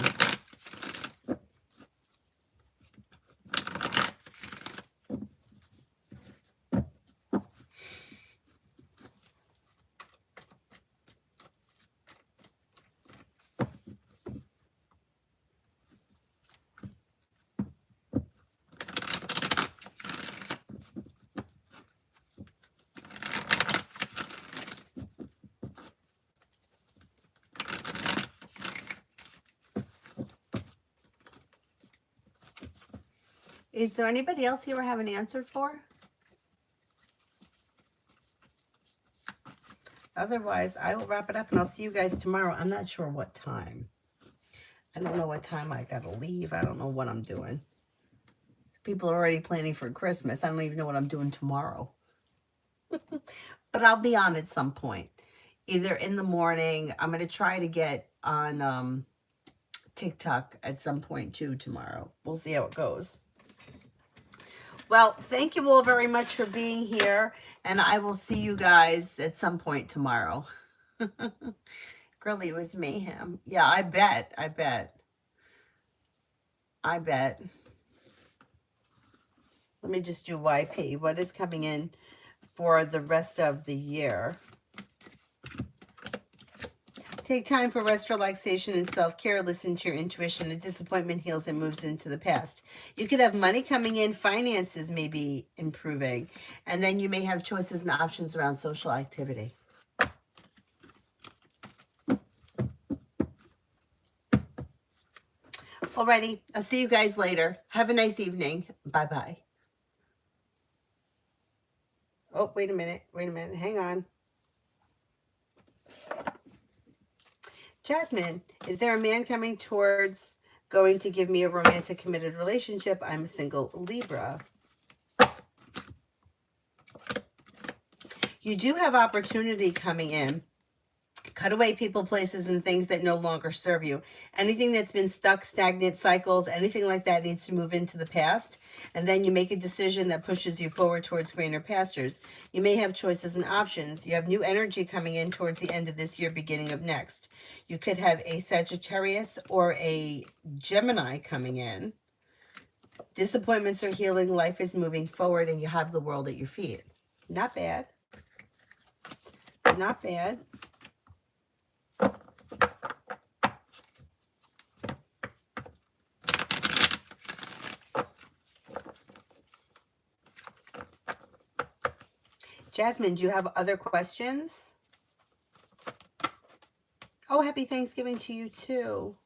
Speaker 1: Is there anybody else here I haven't answered for? Otherwise, I will wrap it up and I'll see you guys tomorrow. I'm not sure what time. I don't know what time I gotta leave. I don't know what I'm doing. People are already planning for Christmas. I don't even know what I'm doing tomorrow. But I'll be on at some point. Either in the morning. I'm going to try to get on TikTok at some point too tomorrow. We'll see how it goes. Well, thank you all very much for being here. And I will see you guys at some point tomorrow. Girlie, it was mayhem. Yeah, I bet. I bet. I bet. Let me just do YP. What is coming in for the rest of the year? Take time for rest, relaxation, and self-care. Listen to your intuition. A disappointment heals and moves into the past. You could have money coming in. Finances may be improving. And then you may have choices and options around social activity. Alrighty. I'll see you guys later. Have a nice evening. Bye-bye. Oh, wait a minute. Wait a minute. Hang on. Jasmine, is there a man coming towards going to give me a romantic committed relationship? I'm a single Libra. You do have opportunity coming in. Cut away people, places, and things that no longer serve you. Anything that's been stuck, stagnant cycles, anything like that needs to move into the past. And then you make a decision that pushes you forward towards greener pastures. You may have choices and options. You have new energy coming in towards the end of this year, beginning of next. You could have a Sagittarius or a Gemini coming in. Disappointments are healing. Life is moving forward, and you have the world at your feet. Not bad. Not bad. Jasmine, do you have other questions? Oh, happy Thanksgiving to you too.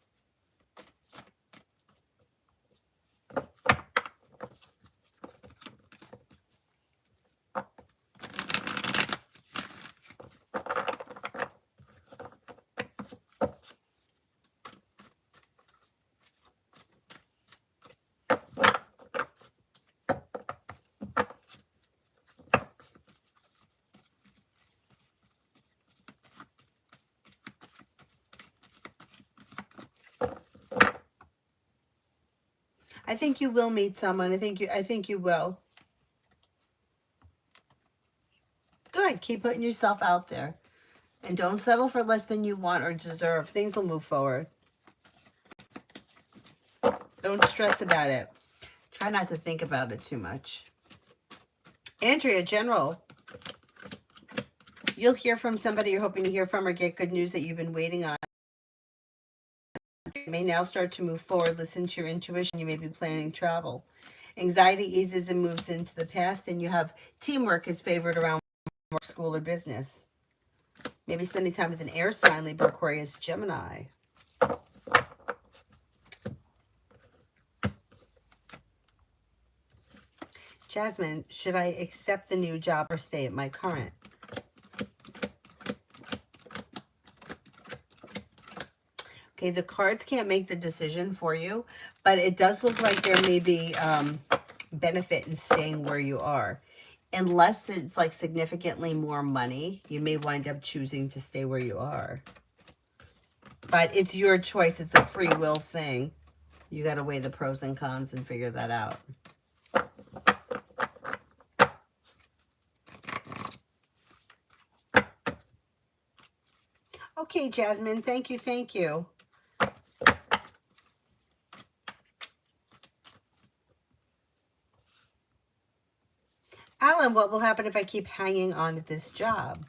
Speaker 1: I think you will meet someone. I think you will. Good. Keep putting yourself out there. And don't settle for less than you want or deserve. Things will move forward. Don't stress about it. Try not to think about it too much. Andrea, General. You'll hear from somebody you're hoping to hear from or get good news that you've been waiting on. You may now start to move forward. Listen to your intuition. You may be planning travel. Anxiety eases and moves into the past, and you have teamwork is favored around work, school, or business. Maybe spending time with an air sign, Libra, Aquarius, Gemini. Jasmine, should I accept the new job or stay at my current? Okay, the cards can't make the decision for you, but it does look like there may be benefit in staying where you are. unless it's like significantly more money, you may wind up choosing to stay where you are. But it's your choice. It's a free will thing. You got to weigh the pros and cons and figure that out. Okay, Jasmine. Thank you. Thank you. Alan, what will happen if I keep hanging on to this job?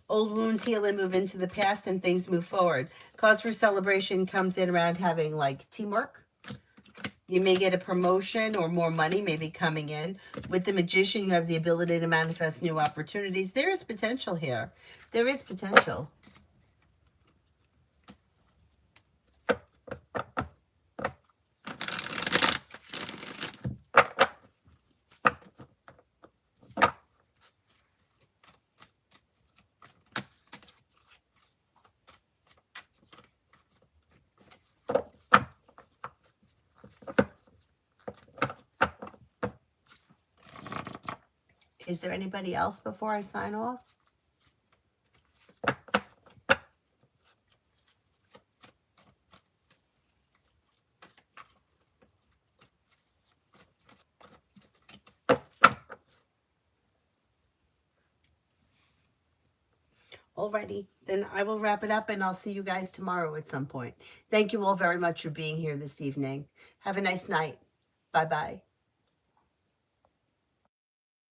Speaker 1: Old wounds heal and move into the past and things move forward. Cause for celebration comes in around having like teamwork. You may get a promotion or more money may be coming in. With the Magician, you have the ability to manifest new opportunities. There is potential here. There is potential. Is there anybody else before I sign off? Alrighty, then I will wrap it up and I'll see you guys tomorrow at some point. Thank you all very much for being here this evening. Have a nice night. Bye-bye.